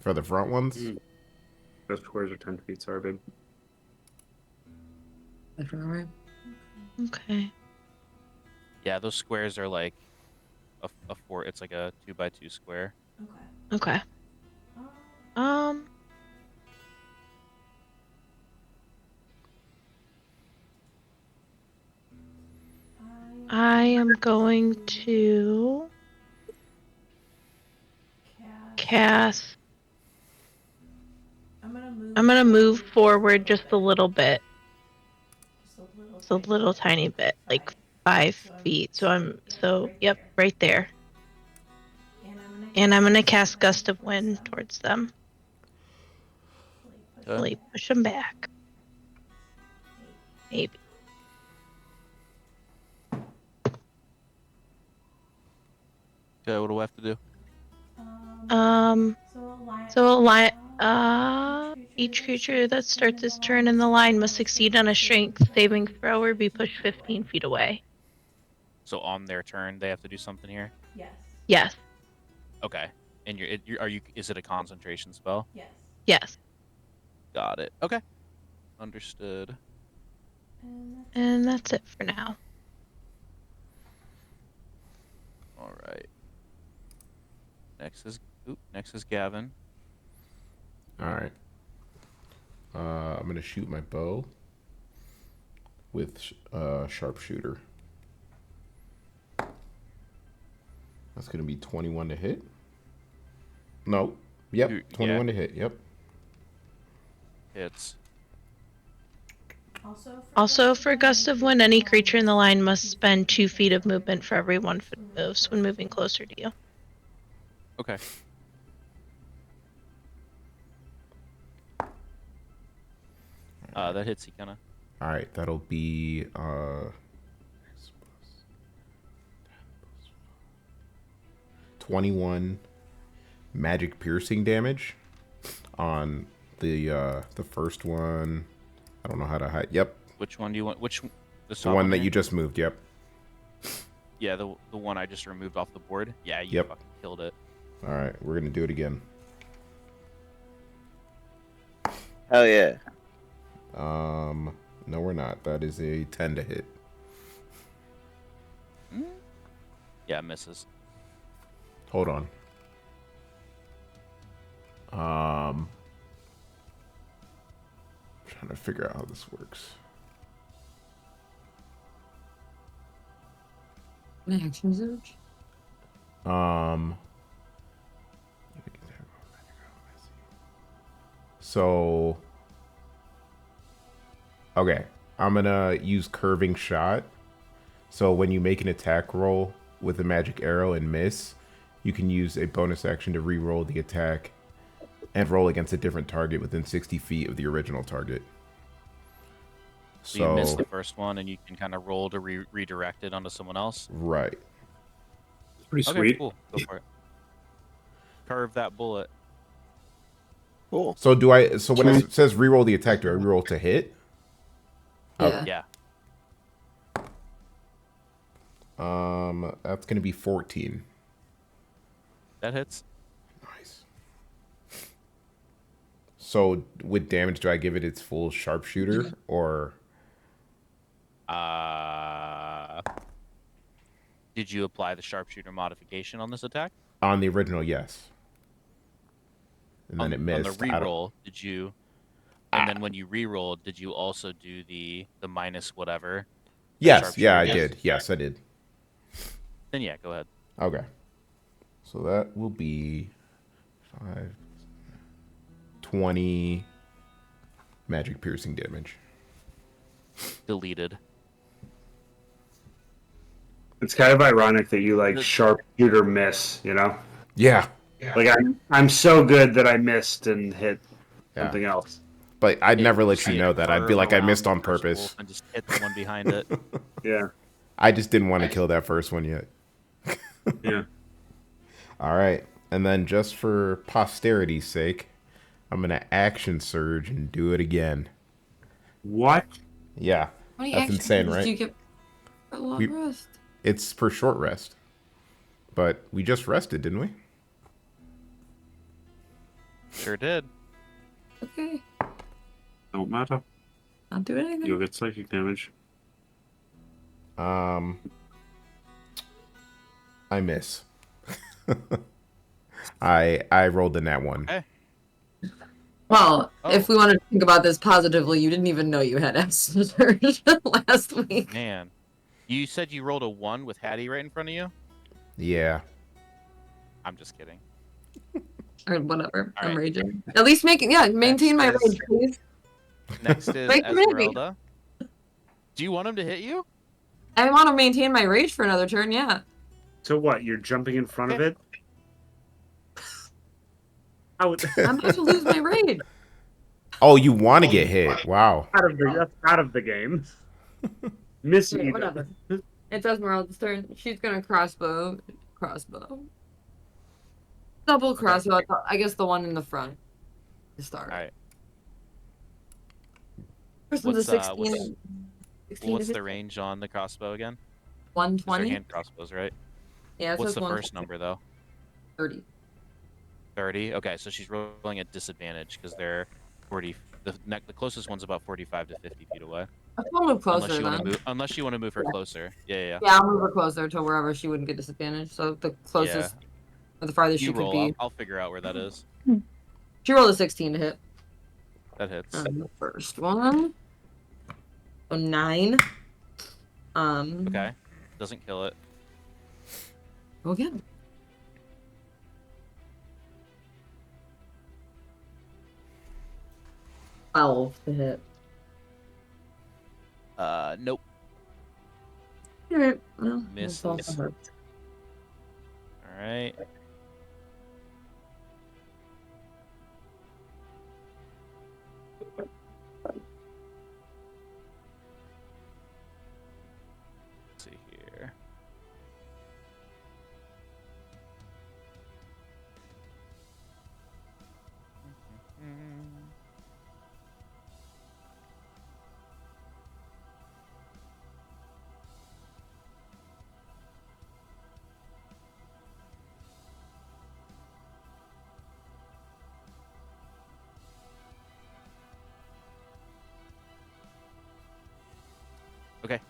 F: for the front ones.
D: Those squares are 10 feet, sorry, babe.
G: Okay.
B: Yeah, those squares are like a 4. It's like a 2x2 square.
G: Okay. I am going to cast. I'm gonna move forward just a little bit. Just a little tiny bit, like 5 feet. Yep, right there. And I'm gonna cast Gust of Wind towards them. Really push them back. Maybe.
B: Okay, what do I have to do?
G: Each creature that starts its turn in the line must succeed on a strength saving throw or be pushed 15 feet away.
B: So on their turn, they have to do something here.
G: Yes.
B: Okay. And is it a concentration spell?
G: Yes.
B: Got it. Okay. Understood.
G: And that's it for now.
B: All right. Next is Gavin.
F: All right. I'm gonna shoot my bow with sharpshooter. That's gonna be 21 to hit. No. Yep. 21 to hit. Yep.
B: Hits.
G: Also, for Gust of Wind, any creature in the line must spend 2 feet of movement for every 1 foot moves when moving closer to you.
B: Okay. That hits Ikena.
F: All right. That'll be 21 magic piercing damage on the first one. I don't know how to hide. Yep.
B: Which one do you want?
F: The one that you just moved. Yep.
B: Yeah, the one I just removed off the board. Yeah, you
F: Yep.
B: fucking killed it.
F: All right. We're gonna do it again.
C: Hell yeah.
F: No, we're not. That is a 10 to hit.
B: Yeah, misses.
F: Hold on. Trying to figure out how this works.
A: An action surge.
F: So, okay, I'm gonna use curving shot. So when you make an attack roll with a magic arrow and miss, you can use a bonus action to re-roll the attack and roll against a different target within 60 feet of the original target.
B: So you missed the first one, and you can kind of roll to redirect it onto someone else.
F: Right.
D: It's pretty
B: Okay,
D: sweet.
B: cool. Go for it. Curve that bullet.
C: Cool.
F: So so when it says re-roll the attack, do I re-roll to hit?
A: Yeah.
B: Yeah.
F: That's gonna be 14.
B: That hits.
F: Nice. So with damage, do I give it its full sharpshooter or?
B: Did you apply the sharpshooter modification on this attack?
F: On the original, yes. And then it missed.
B: On the reroll, did you? And then when you rerolled, did you also do the minus whatever?
F: Yes, yeah, I did. Yes, I did.
B: Then yeah, go ahead.
F: Okay. So that will be 20 magic piercing damage.
B: Deleted.
D: It's kind of ironic that you like sharpshooter miss, you know?
F: Yeah.
D: Like I'm so good that I missed and hit something else.
F: But I'd never let you know that. I'd be like, I missed on purpose.
B: And just hit the one behind it.
D: Yeah.
F: I just didn't want to kill that first one yet.
D: Yeah.
F: All right. And then just for posterity's sake, I'm going to action surge and do it again.
D: What?
F: Yeah.
A: How many
F: That's
A: action
F: insane,
A: surges
F: right?
A: do you get for a long rest?
F: It's for short rest. But we just rested, didn't we?
B: Sure did.
A: Okay.
D: Don't matter.
A: Not do anything.
D: You'll get psychic damage.
F: I miss. I rolled in that one.
B: Okay.
A: Well, if we want to think about this positively, you didn't even know you had action surge last week.
B: Man. You said you rolled a 1 with Hattie right in front of you?
F: Yeah.
B: I'm just kidding.
A: or whatever.
B: All
A: I'm
B: right.
A: raging. At least maintain my
B: Next is-
A: rage, please.
B: Next is
A: Wait for me.
B: Esmeralda. Do you want him to hit you?
A: I want to maintain my rage for another turn. Yeah.
D: So what? You're jumping in front of it? I would
A: I'm about to lose my rage.
F: Oh, you want to get hit? Wow.
D: that's out of the game. Miss
A: Okay,
D: Eden.
A: whatever. It's Esmeralda's turn. She's gonna crossbow. Double crossbow. I guess the one in the front to start.
B: All right.
A: First one's a 16.
B: What's
A: 16
B: the range on the crossbow again?
A: 120.
B: They're hand crossbows, right?
A: Yeah, it
B: What's
A: says
B: the first
A: 120.
B: number though?
A: 30.
B: 30. Okay, so she's rolling at disadvantage because they're 40. The closest one's about 45 to 50 feet away.
A: I'll move closer
B: Unless you want to move her closer. Yeah.
A: Yeah, I'll move her closer to wherever she wouldn't get disadvantage. So the closest or the farthest
B: You
A: she could
B: roll.
A: be.
B: I'll figure out where that is.
A: She rolled a 16 to hit.
B: That hits.
A: The first one. So 9.
B: Okay. Doesn't kill it.
A: Go again. To hit.
B: Nope.
A: Alright, well,
B: Misses.
A: that's all.
B: All right. Let's see here. Okay.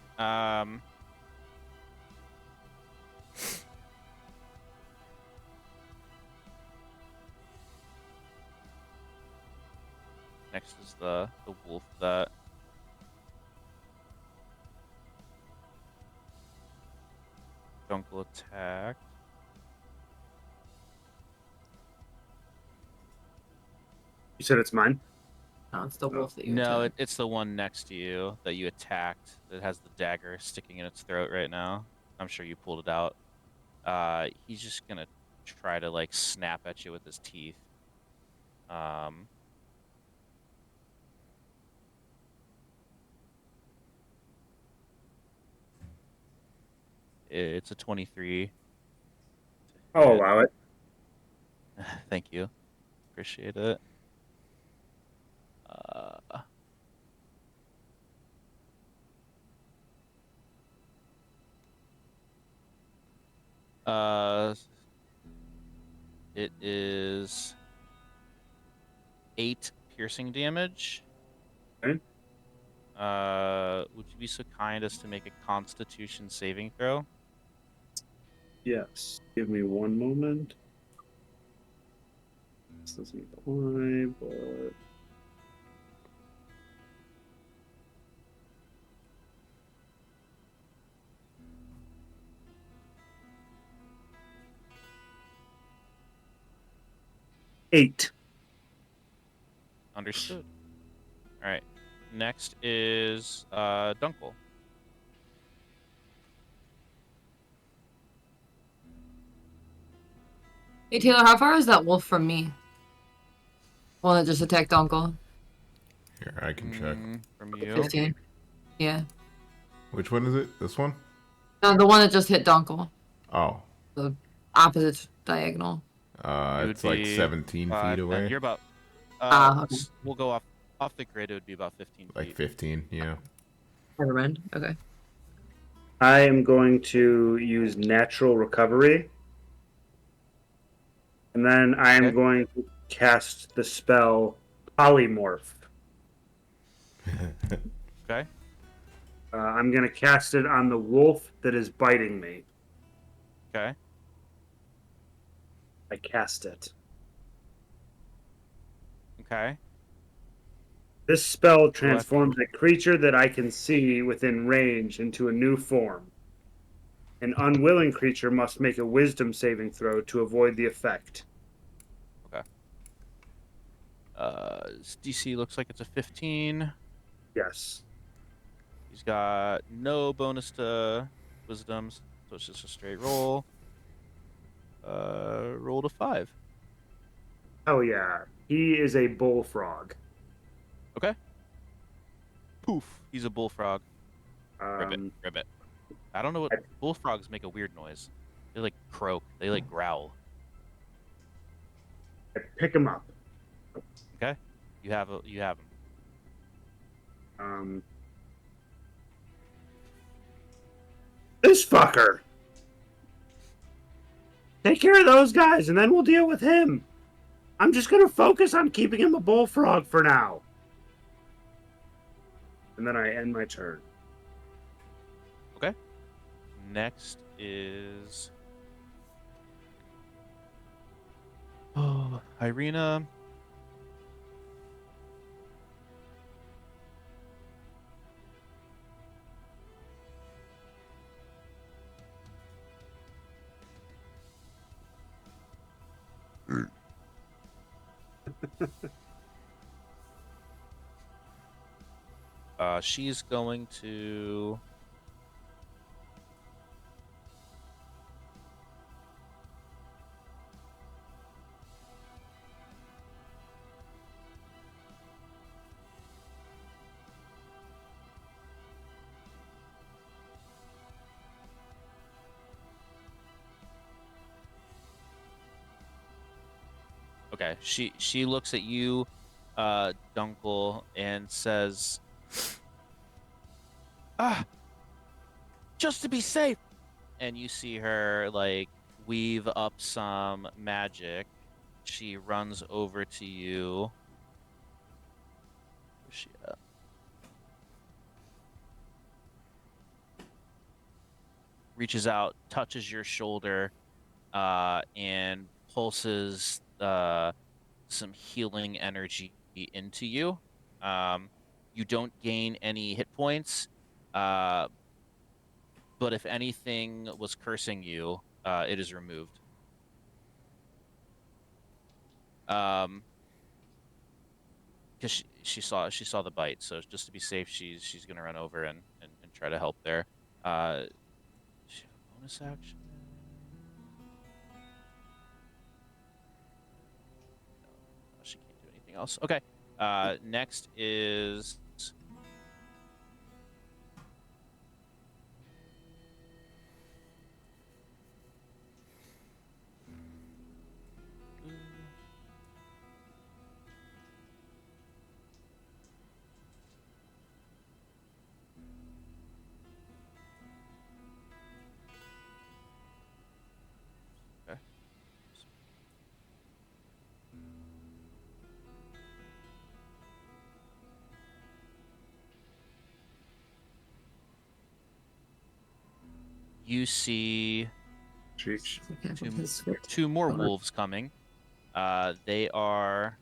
B: Next is the wolf that Dunkel attacked.
D: You said it's mine?
A: No, it's the wolf that you
B: No,
A: attacked.
B: it's the one next to you that you attacked that has the dagger sticking in its throat right now. I'm sure you pulled it out. He's just gonna try to like snap at you with his teeth. It's a 23.
D: I'll allow it.
B: Thank you. Appreciate it. It is 8 piercing damage.
D: Okay.
B: Would you be so kind as to make a Constitution saving throw?
D: Yes. Give me one moment. This doesn't apply, but... Eight.
B: Understood. All right. Next is Dunkel.
A: Hey Taylor, how far is that wolf from me? One that just attacked Uncle.
F: Here, I can check.
B: From you.
A: 15. Yeah.
F: Which one is it? This one?
A: No, the one that just hit Dunkel.
F: Oh.
A: The opposite diagonal.
F: It's like 17 feet away.
B: You're about.
A: Okay.
B: We'll go off the grid. It would be about 15 feet.
F: Like 15, yeah.
A: Never mind. Okay.
D: I am going to use natural recovery. And then I am going to cast the spell Polymorph.
B: Okay.
D: I'm going to cast it on the wolf that is biting me.
B: Okay.
D: I cast it.
B: Okay.
D: This spell transforms a creature that I can see within range into a new form. An unwilling creature must make a wisdom saving throw to avoid the effect.
B: Okay. His DC looks like it's a 15.
D: Yes.
B: He's got no bonus to wisdoms, so it's just a straight roll. Rolled a 5.
D: Oh yeah. He is a bullfrog.
B: Okay. Poof. He's a bullfrog. Ribbit.
D: Um,
B: Ribbit. I don't know what
D: I,
B: bullfrogs make a weird noise. They like croak. They like growl.
D: I pick him up.
B: Okay. You have him.
D: This fucker. Take care of those guys, and then we'll deal with him. I'm just gonna focus on keeping him a bullfrog for now. And then I end my turn.
B: Okay. Next is Irina. She's going to Okay, she looks at you, Dunkel, and says, just to be safe. And you see her like weave up some magic. She runs over to you. Where's she at? Reaches out, touches your shoulder, and pulses some healing energy into you. You don't gain any hit points, but if anything was cursing you, it is removed. Because she saw the bite, so just to be safe, she's gonna run over and try to help there. She have a bonus action. No, she can't do anything else. Okay. Next is okay. You see
D: Jeez.
B: two more wolves coming. They are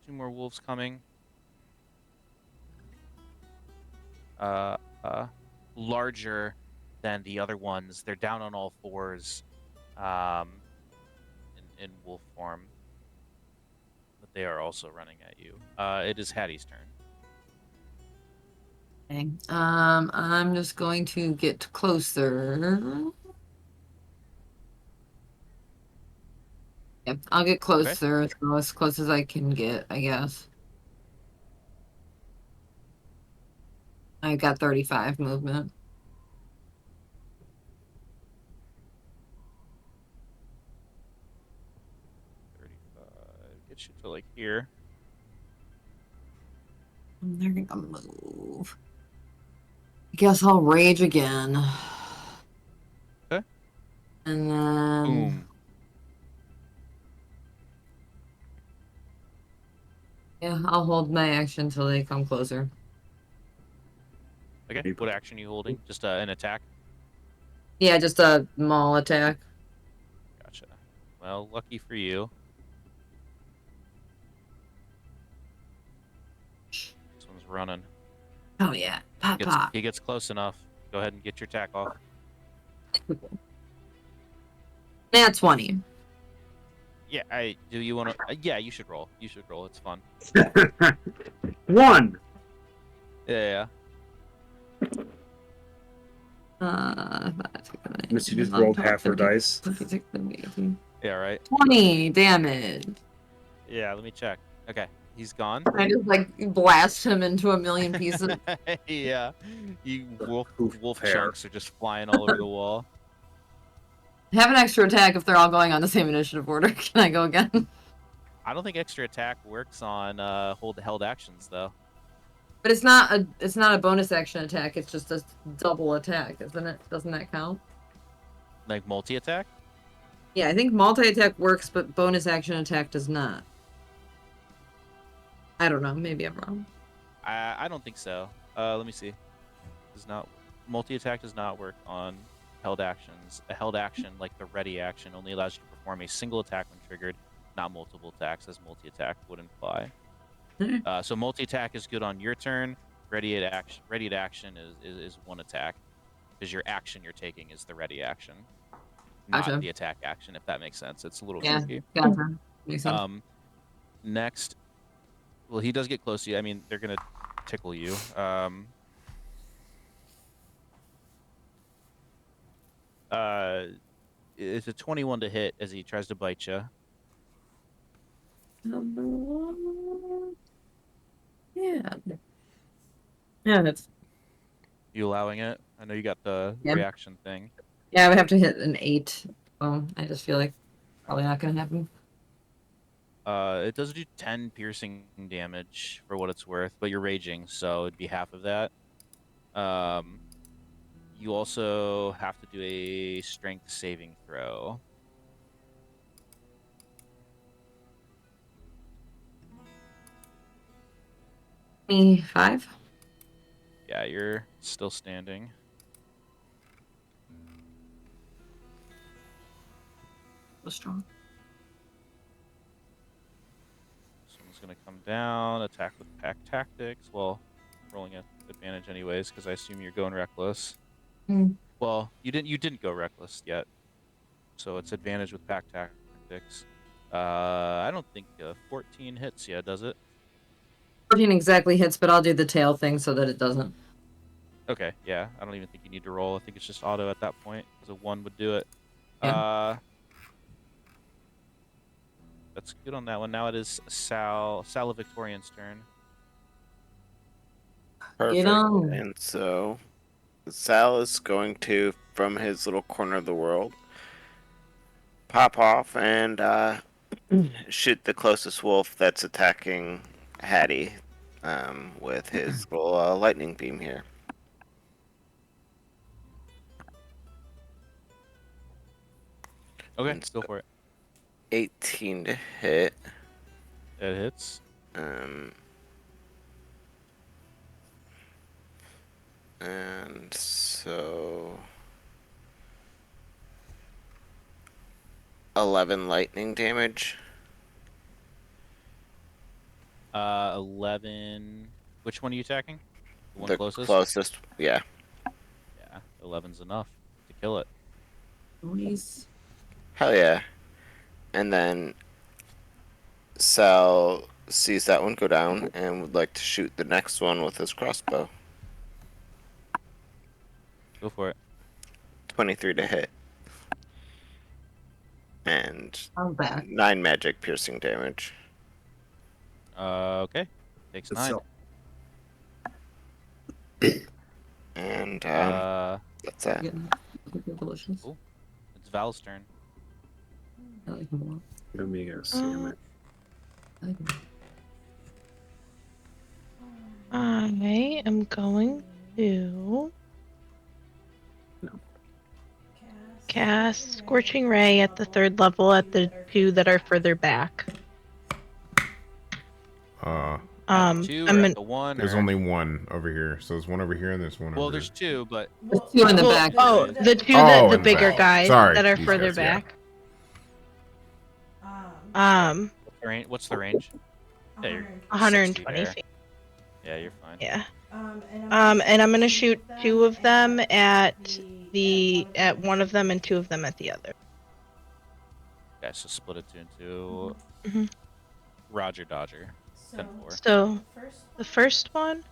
B: two more wolves coming. Uh, larger than the other ones. They're down on all fours, in wolf form. But they are also running at you. It is Hattie's turn.
A: Okay. I'm just going to get closer. Yep, I'll get closer, so as close as I can get, I guess. I got 35 movement.
B: Get you to like here.
A: They're gonna move. I guess I'll rage again.
B: Okay.
A: And then
B: Boom.
A: yeah, I'll hold my action till they come closer.
B: Okay. What action are you holding? Just an attack?
A: Yeah, just a maul attack.
B: Gotcha. Well, lucky for you. running.
A: Oh yeah, pop pop.
B: He gets close enough. Go ahead and get your attack off.
A: Nat 20.
B: Yeah, do you want to? Yeah, you should roll. You should roll. It's fun.
D: 1.
B: Yeah.
D: Missy just rolled half her dice.
B: Yeah, right.
A: 20 damage.
B: Yeah, let me check. Okay, he's gone.
A: I just like blast him into a million pieces.
B: Yeah, you wolf
D: hair.
B: chunks are just flying all over the wall.
A: Have an extra attack if they're all going on the same initiative order. Can I go again?
B: I don't think extra attack works on held actions though.
A: But it's not a bonus action attack. It's just a double attack, isn't it? Doesn't that count?
B: Like multi attack.
A: Yeah, I think multi-attack works, but bonus action attack does not. I don't know. Maybe I'm wrong.
B: I don't think so. Let me see. Does not multi attack does not work on held actions. A held action, like the ready action, only allows you to perform a single attack when triggered, not multiple attacks, as multi attack would imply. So multi attack is good on your turn. Ready at action is one attack, because your action you're taking is the ready action, not
A: Gotcha.
B: the attack action. If that makes sense, it's a little
A: Yeah,
B: tricky.
A: gotcha. Makes sense.
B: Next, well, he does get close to you. I mean, they're gonna tickle you. It's a 21 to hit as he tries to bite you.
A: Yeah. Yeah, that's.
B: You allowing it? I know you got the
A: Yeah.
B: reaction thing.
A: Yeah, I would have to hit an 8. I just feel like probably not gonna happen.
B: It does do 10 piercing damage for what it's worth, but you're raging, so it'd be half of that. You also have to do a strength saving throw.
A: Me 5.
B: Yeah, you're still standing.
A: So strong.
B: Someone's gonna come down, attack with pack tactics. Well, rolling at advantage anyways, because I assume you're going reckless. Well, you didn't go reckless yet, so it's advantage with pack tactics. I don't think 14 hits yet, does it?
A: 14 exactly hits, but I'll do the tail thing so that it doesn't.
B: Okay, yeah. I don't even think you need to roll. I think it's just auto at that point, because a 1 would do it.
A: Yeah.
B: That's good on that one. Now it is Sal Victorian's turn.
C: Perfect.
A: on.
C: And so Sal is going to, from his little corner of the world, pop off and shoot the closest wolf that's attacking Hattie with his little lightning beam here.
B: Okay,
C: And
B: go for it.
C: 18 to hit.
B: It hits.
C: And so 11 lightning damage.
B: 11. Which one are you attacking? The one
C: The
B: closest?
C: closest, yeah.
B: Yeah, 11's enough to kill it.
A: Nice.
C: Hell yeah. And then Sal sees that one go down and would like to shoot the next one with his crossbow.
B: Go for it.
C: 23 to hit. And
A: I'm back.
C: 9 magic piercing damage.
B: Okay. Takes 9.
C: And that's that.
A: Yeah. Delicious.
B: Cool. It's Val's turn.
A: I like them a lot.
D: Let me go see him.
A: I like them.
G: I am going to cast Scorching Ray at the 3rd level at the 2 that are further back.
B: At 2
G: I'm
B: or
G: in,
B: at the 1?
F: There's
B: or...
F: only one over here. So there's one over here and there's one over
B: Well, there's
F: here.
B: 2, but...
A: There's 2 in the
G: well,
A: back.
G: oh, the 2
F: Oh,
G: the
F: in the
G: bigger
F: back.
G: guys
F: Sorry,
G: that are
F: these
G: further
F: guys, yeah.
G: back.
B: What's the range? Yeah, you're
G: 120
B: 60 there.
G: feet.
B: Yeah, you're fine.
G: Yeah. And I'm gonna shoot 2 of them at one of them and 2 of them at the other.
B: Okay, so split it 2 and 2.
G: Mhm.
B: Roger Dodger. 10-4.
G: So the first one,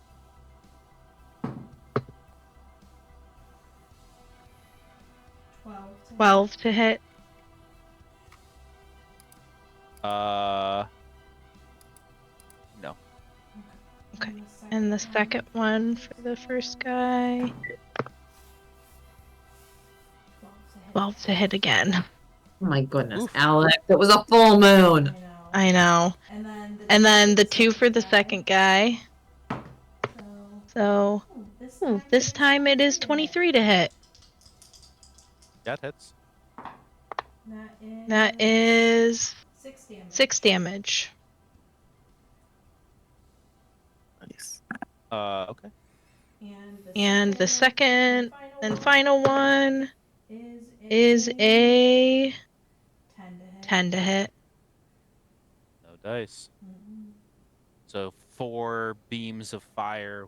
G: 12 to hit.
B: No.
G: Okay. And the second one for the first guy, 12 to hit again.
A: Oh my goodness,
B: Oof.
A: Alex! It was a full moon.
G: I know. And then the 2 for the second guy. So, this time it is 23 to hit.
B: That hits.
G: That is 6 damage.
C: Nice.
B: Okay.
G: And the second and final one is a 10 to hit.
B: No dice. So 4 beams of fire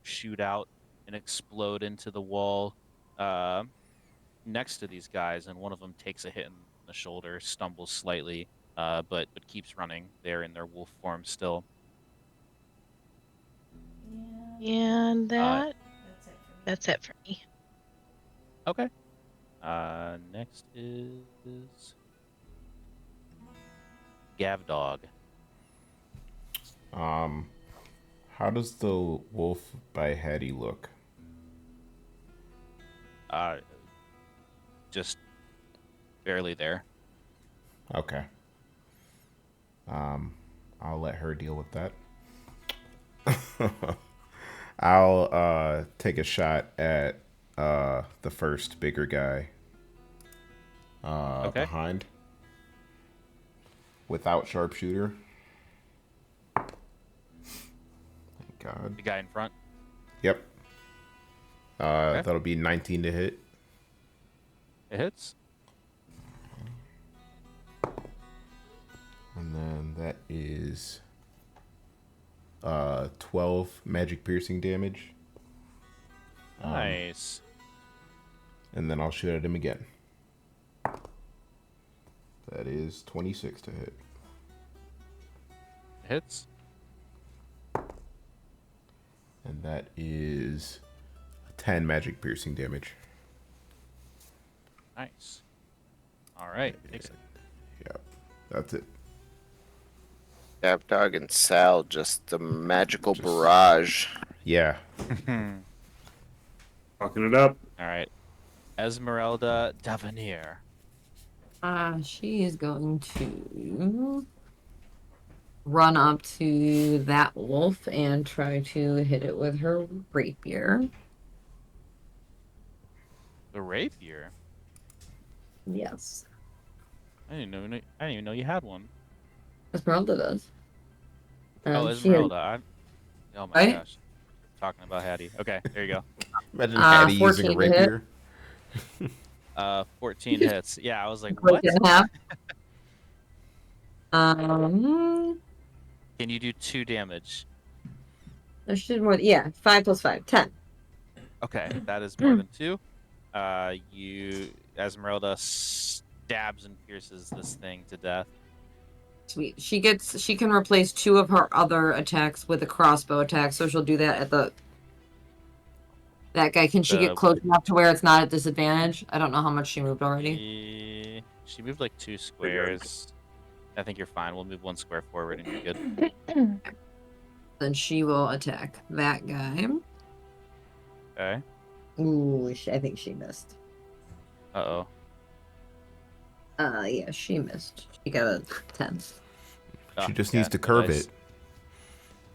B: shoot out and explode into the wall next to these guys, and one of them takes a hit in the shoulder, stumbles slightly, but keeps running. They're in their wolf form still.
G: And that's it for me.
B: Okay. Next is Gav Dog.
F: How does the wolf by Hattie look?
B: Just barely there.
F: Okay. I'll let her deal with that. I'll take a shot at the first bigger guy
B: Okay.
F: behind without sharpshooter. Thank God.
B: The guy in front.
F: Yep.
B: Okay.
F: That'll be 19 to hit.
B: It hits.
F: And then that is 12 magic piercing damage.
B: Nice.
F: And then I'll shoot at him again. That is 26 to hit.
B: Hits.
F: And that is 10 magic piercing damage.
B: Nice. All right. Takes it.
F: Yep. That's it.
C: Dog and Sal, just a magical barrage.
F: Yeah.
D: Fucking it up.
B: All right. Esmeralda Davenier.
A: She is going to run up to that wolf and try to hit it with her rapier.
B: The rapier.
A: Yes.
B: I didn't even know you had one.
A: Esmeralda does.
B: Oh,
A: She
B: Esmeralda. Oh my
A: Right?
B: gosh. Talking about Hattie. Okay, there you go.
F: Imagine Hattie using a
A: 14 to hit.
F: rapier.
B: 14 hits. Yeah, I was like,
A: Break
B: what?
A: it in half.
B: Can you do 2 damage?
A: There should more. Yeah, 5 plus 5, 10.
B: Okay, that is more than 2. Esmeralda stabs and pierces this thing to death.
A: Sweet. She can replace 2 of her other attacks with a crossbow attack, so she'll do that at that guy. Can she get close enough to where it's not at disadvantage? I don't know how much she moved already.
B: She moved like 2 squares. I think you're fine. We'll move 1 square forward and you're good.
A: Then she will attack that guy.
B: Okay.
A: Ooh, I think she missed.
B: Uh-oh.
A: Yeah, she missed. She got a 10.
F: She just needs to curve it.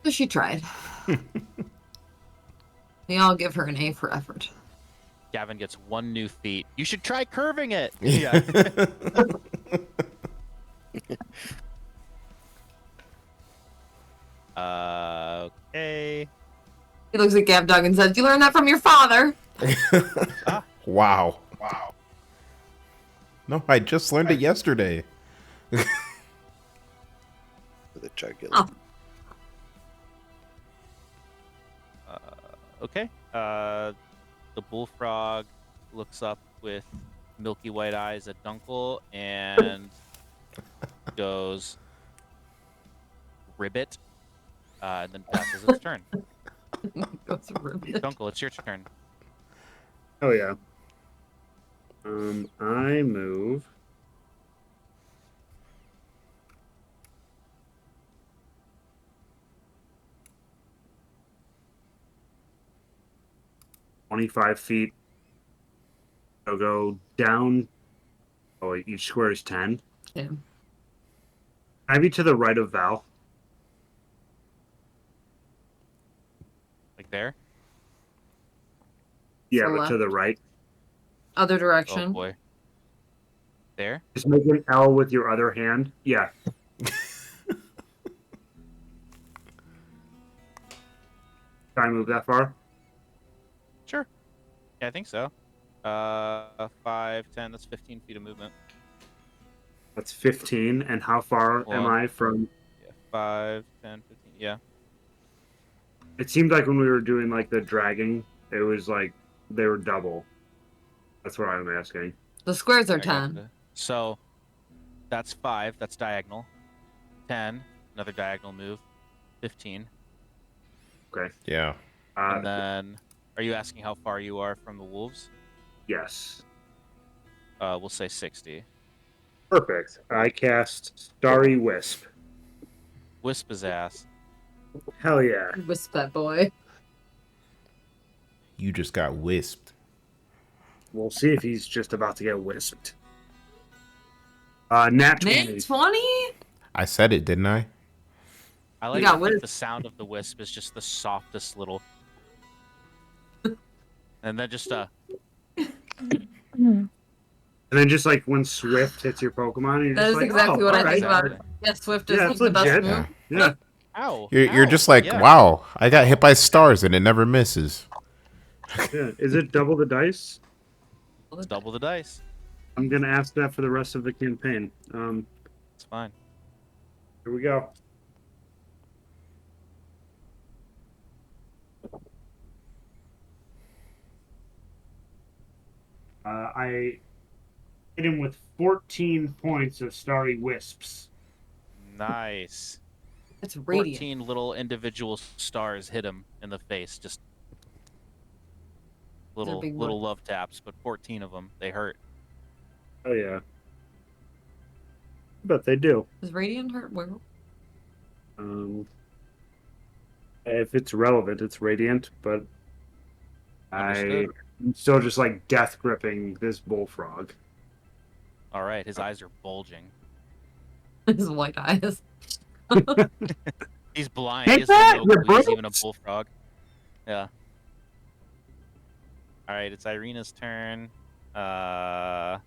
A: So she tried. We all give her an A for effort.
B: Gavin gets 1 new feat. You should try curving it. Yeah. Okay.
A: He looks at Gav Dog and says, "You learned that from your father."
F: Wow. No, I just learned it yesterday.
C: With a jugular.
A: Oh.
B: Okay. The bullfrog looks up with milky white eyes at Dunkel and goes ribbit, and then passes its turn.
A: Goes ribbit.
B: Dunkel, it's your turn.
D: Oh yeah. I move. "25 feet. I'll go down. Oh, each square is 10.
A: Yeah.
D: Can I be to the right of Val?
B: Like there.
D: Yeah,
A: So
D: but to
A: left.
D: the right.
A: Other
B: Oh
A: direction.
B: boy. There.
D: Just make an L with your other hand. Yeah. Can I move that far?
B: Sure. Yeah, I think so. 5, 10. That's 15 feet of movement.
D: That's 15. And how far am
B: One.
D: I from?
B: Yeah, 5, 10, 15. Yeah.
D: It seemed like when we were doing like the dragging, it was like they were double. That's what I'm asking.
A: The squares are
B: I
A: 10.
B: gotcha. So that's 5. That's diagonal. 10. Another diagonal move. 15.
D: Okay.
F: Yeah.
B: And then, are you asking how far you are from the wolves?
D: Yes.
B: We'll say 60.
D: Perfect. I cast Starry Wisp.
B: Wisp his ass.
D: Hell yeah.
A: Wisp that boy.
F: You just got wisped.
D: We'll see if he's just about to get wisped. Nat 20.
A: Nat 20?
F: I said it, didn't I?
B: I like
A: got
B: to think
A: wisp.
B: the sound of the wisp is just the softest little. And then just
D: And then just like when Swift hits your Pokemon, you're
A: That
D: just
A: is
D: like,
A: exactly
D: oh,
A: what I
D: alright.
A: think about it. Yeah, Swift is
D: Yeah,
A: like
D: it's
A: the best
D: legit.
A: move.
D: Yeah.
B: Ow.
F: You're
B: Ow.
F: just like,
B: Yeah.
F: wow, I got hit by stars and it never misses.
D: Yeah. Is it double the dice?
B: It's double the dice.
D: I'm gonna ask that for the rest of the campaign.
B: It's fine.
D: Here we go. I hit him with 14 points of Starry Wisps.
B: Nice.
A: It's radiant.
B: 14 little individual stars hit him in the face. Just little
A: big
B: little love taps, but 14 of them. They hurt.
D: Oh yeah. But they do.
A: Does radiant hurt? Where?
D: If it's relevant, it's radiant, but
B: Understood.
D: I'm still just like death gripping this bullfrog.
B: All right, his eyes are bulging.
A: His white eyes.
B: He's blind.
D: Take
B: He doesn't
D: that,
B: know
D: you
B: he's even a
D: brutes!
B: bullfrog. Yeah. All right, it's Irina's turn. Yeah,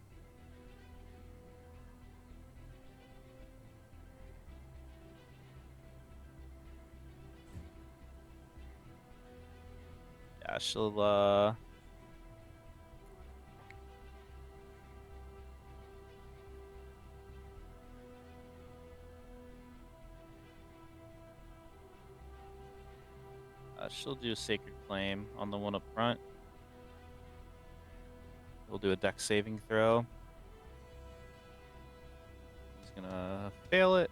B: she'll do Sacred Flame on the one up front. We'll do a dex saving throw. He's gonna fail it.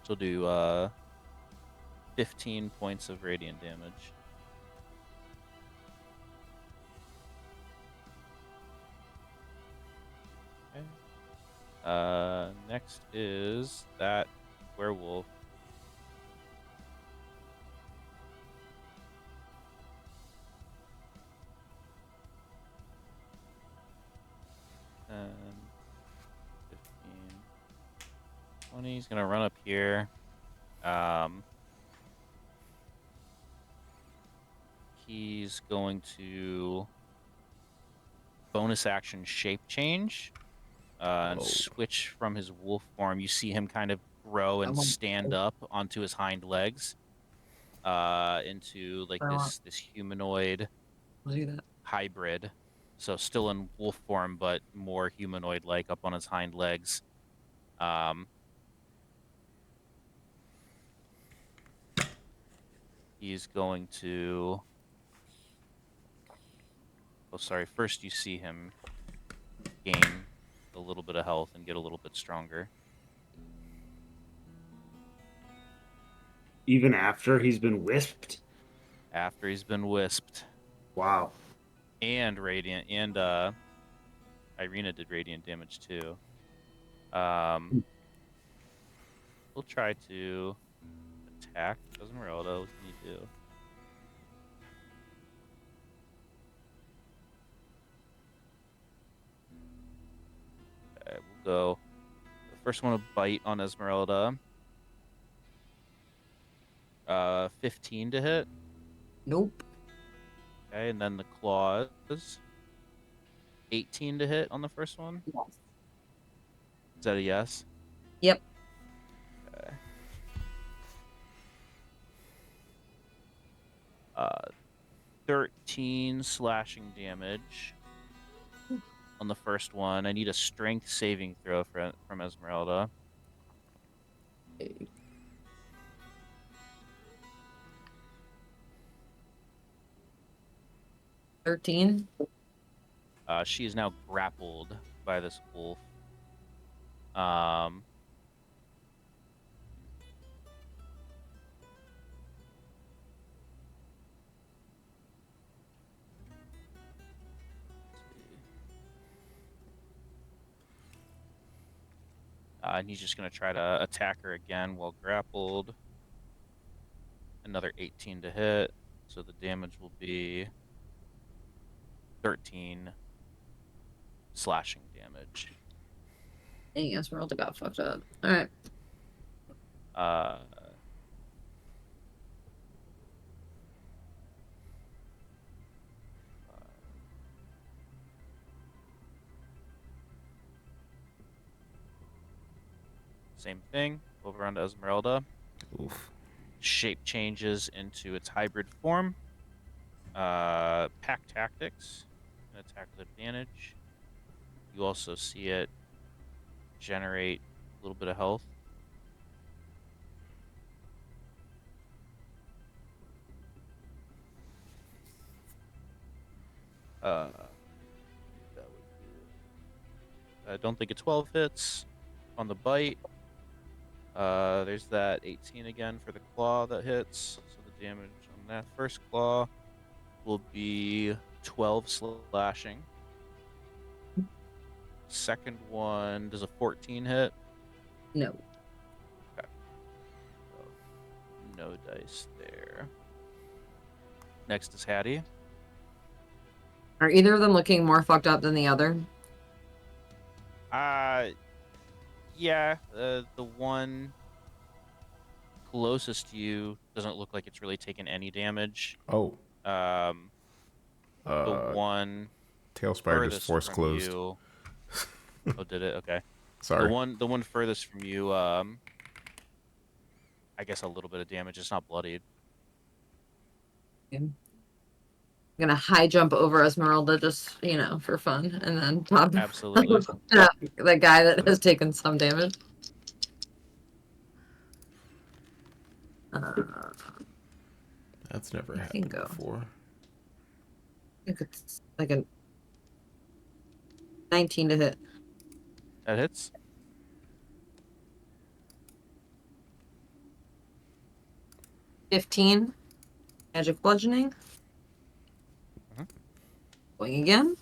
B: She'll do 15 points of radiant damage. Okay. Next is that werewolf. And 15, 20. He's gonna run up here. He's going to bonus action shape change and switch from his wolf form. You see him kind of grow and stand up onto his hind legs. into like
A: I
B: this humanoid
A: I'll do that.
B: hybrid. So still in wolf form, but more humanoid-like up on his hind legs. Um, he's going to. Oh, sorry. First, you see him gain a little bit of health and get a little bit stronger.
D: Even after he's been wisped?
B: After he's been wisped.
D: Wow.
B: And radiant, and Irina did radiant damage too. We'll try to attack Esmeralda. What can you do? Okay, we'll go. The first one to bite on Esmeralda. 15 to hit.
A: Nope.
B: Okay, and then the claws. 18 to hit on the first one.
A: Yes.
B: Is that a yes?
A: Yep.
B: Okay. 13 slashing damage on the first one. I need a strength saving throw from Esmeralda.
A: 13.
B: She is now grappled by this wolf. Um, and he's just going to try to attack her again while grappled. Another 18 to hit. So the damage will be 13 slashing damage.
A: Dang, Esmeralda got fucked up. Alright.
B: Uh, Same thing. Over onto Esmeralda.
F: Oof.
B: Shape changes into its hybrid form. Pack tactics. An attack with advantage. You also see it generate a little bit of health. That would be, I don't think a 12 hits on the bite. There's that 18 again for the claw that hits. So the damage on that first claw will be 12 slashing. Second one, does a 14 hit?
A: No.
B: Okay. So, no dice there. Next is Hattie.
A: Are either of them looking more fucked up than the other?
B: Yeah, the one closest to you doesn't look like it's really taken any damage.
F: Oh.
B: The one
F: Tailspire just
B: furthest
F: force
B: from
F: closed.
B: you. Oh, did it? Okay.
F: Sorry.
B: The one furthest from you, I guess a little bit of damage. It's not bloodied.
A: I'm gonna high jump over Esmeralda just, for fun, and then top
B: Absolutely.
A: the guy that has taken some damage.
F: That's never
A: I
F: happened
A: think
F: before.
A: I think it's like a 19 to hit.
B: That hits.
A: $15 magic bludgeoning.
B: Mhm.
A: Going again.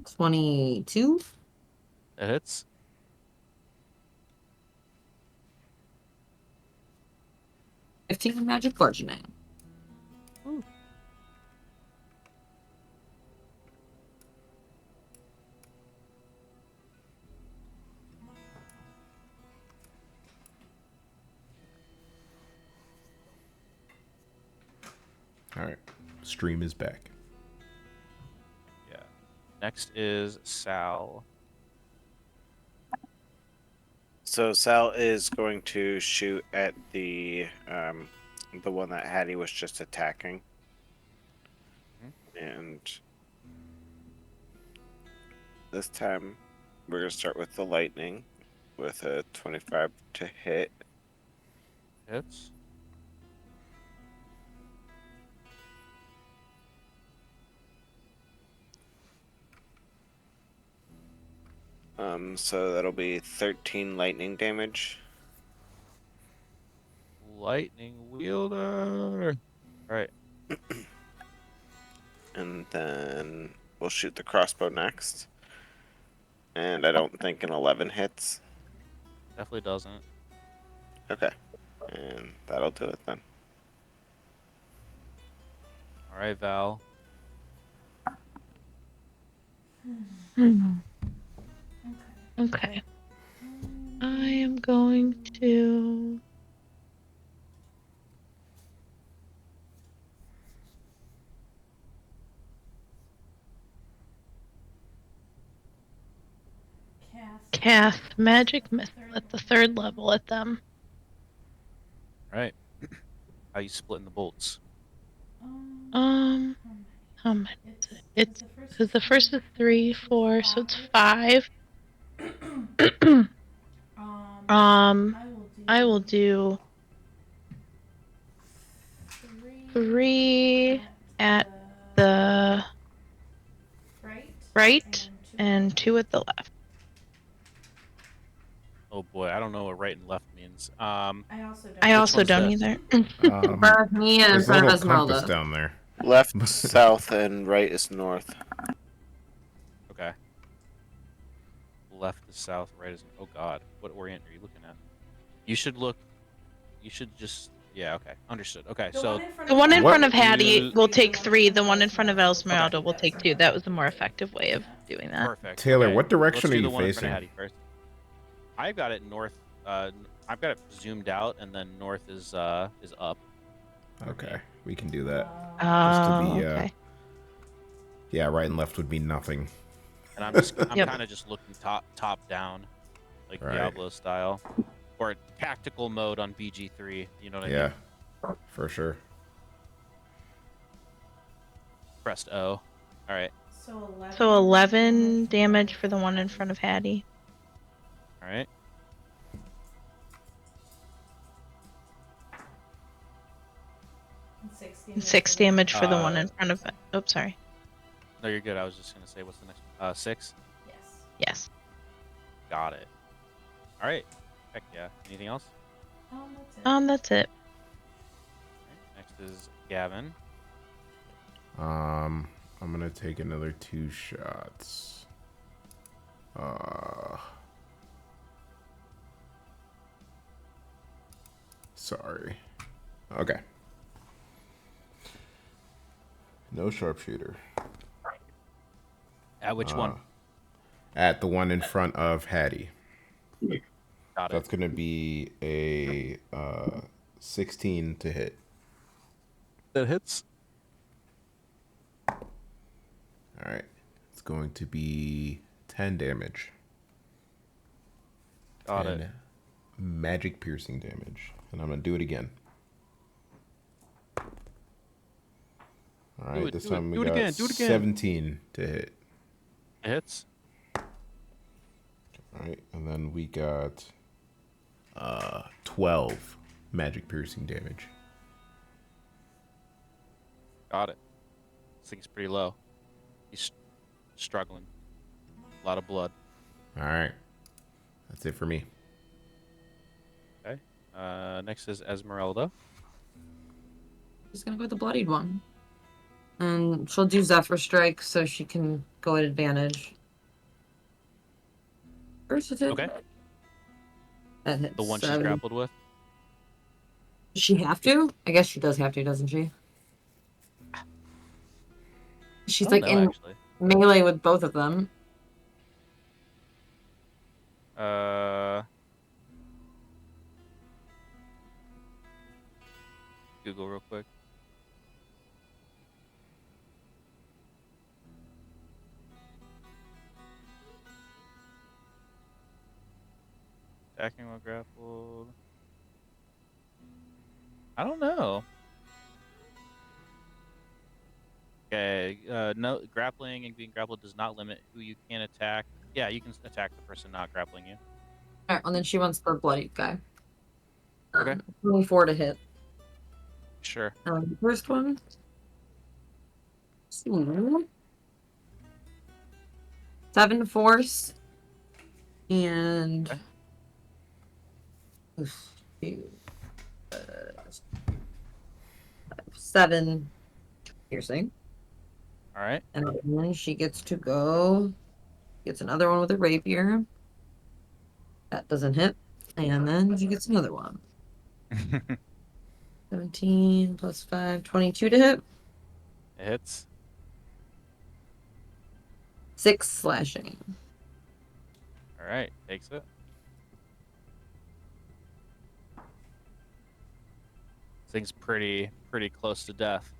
A: $22.
B: That hits.
A: $15 magic bludgeoning.
B: Ooh.
F: All right. Stream is back.
B: Yeah. Next is Sal.
C: So Sal is going to shoot at the one that Hattie was just attacking. And this time we're gonna start with the lightning with a 25 to hit.
B: Hits.
C: So that'll be 13 lightning damage.
B: Lightning wielder. All right.
C: And then we'll shoot the crossbow next. And I don't think an 11 hits.
B: Definitely doesn't.
C: Okay. And that'll do it then.
B: All right, Val.
G: Okay. I am going to. Cast magic missile at the 3rd level at them.
B: All right. How you splitting the bolts?
G: How much is it? It's because the first is 3, 4, so it's 5. I will do 3 at the right and 2 at the left.
B: Oh boy, I don't know what right and left means.
G: I also don't
B: this?
G: either.
A: In front of me and in
F: There's a
A: front of
F: little compass
A: Esmeralda.
F: down there.
C: Left, south, and right is north.
B: Okay. Left is south, right is. Oh God, what orient are you looking at? You should look. You should just. Yeah. Okay. Understood. Okay. So
G: The one in
F: What?
G: front of Hattie
B: You-
G: will take 3. The one in front of Esmeralda will take 2. That was a more effective way of doing that.
B: perfect.
F: Taylor,
B: Okay,
F: what direction
B: let's
F: are
B: do
F: you
B: the one in front
F: facing?
B: of Hattie first. I've got it north. I've got it zoomed out, and then north is up.
F: Okay, we can do that.
G: Oh,
F: be,
G: okay.
F: Yeah, right and left would be nothing.
B: And I'm
G: Yep.
B: kind of just looking top down, like
F: Right.
B: Diablo style, or tactical mode on BG3. You know what I
F: Yeah,
B: mean?
F: for sure.
B: Pressed O. All right.
G: So 11 damage for the one in front of Hattie.
B: All right.
G: And 6 damage for the one in front of. Oops, sorry.
B: No, you're good. I was just gonna say, what's the next one? 6.
G: Yes.
B: Got it. All right. Heck yeah. Anything else?
G: That's it.
B: Next is Gavin.
F: I'm gonna take another 2 shots. Sorry. Okay. No sharpshooter.
B: At which one?
F: At the one in front of Hattie.
B: Got it.
F: That's gonna be a 16 to hit.
B: That hits.
F: All right. It's going to be 10 damage.
B: Got it.
F: 10 magic piercing damage. And I'm going to do it again. All right. This time we got 17 to hit.
B: It hits.
F: All right. And then we got 12 magic piercing damage.
B: Got it. This thing's pretty low. He's struggling. A lot of blood.
F: All right. That's it for me.
B: Okay. Next is Esmeralda.
A: She's gonna go with the bloodied one. And she'll do Zephyr Strike so she can go at advantage. First attack.
B: Okay.
A: That hits
B: The one she's
A: 7.
B: grappled with.
A: Does she have to? I guess she does have to, doesn't she? She's
B: I
A: like
B: don't know,
A: in
B: actually.
A: melee with both of them.
B: Google real quick. Attacking while grappled. I don't know. Okay, no, grappling and being grappled does not limit who you can attack. Yeah, you can attack the person not grappling you.
A: All right, and then she wants the bloody guy.
B: Okay.
A: 24 to hit.
B: Sure.
A: The first one. So, 7 force. And.
B: Okay.
A: 7 piercing.
B: All right.
A: And then she gets to go. Gets another one with a rapier. That doesn't hit. And then she gets another one. 17 plus 5, 22 to hit.
B: It hits.
A: 6 slashing.
B: All right, takes it. Thing's pretty close to death.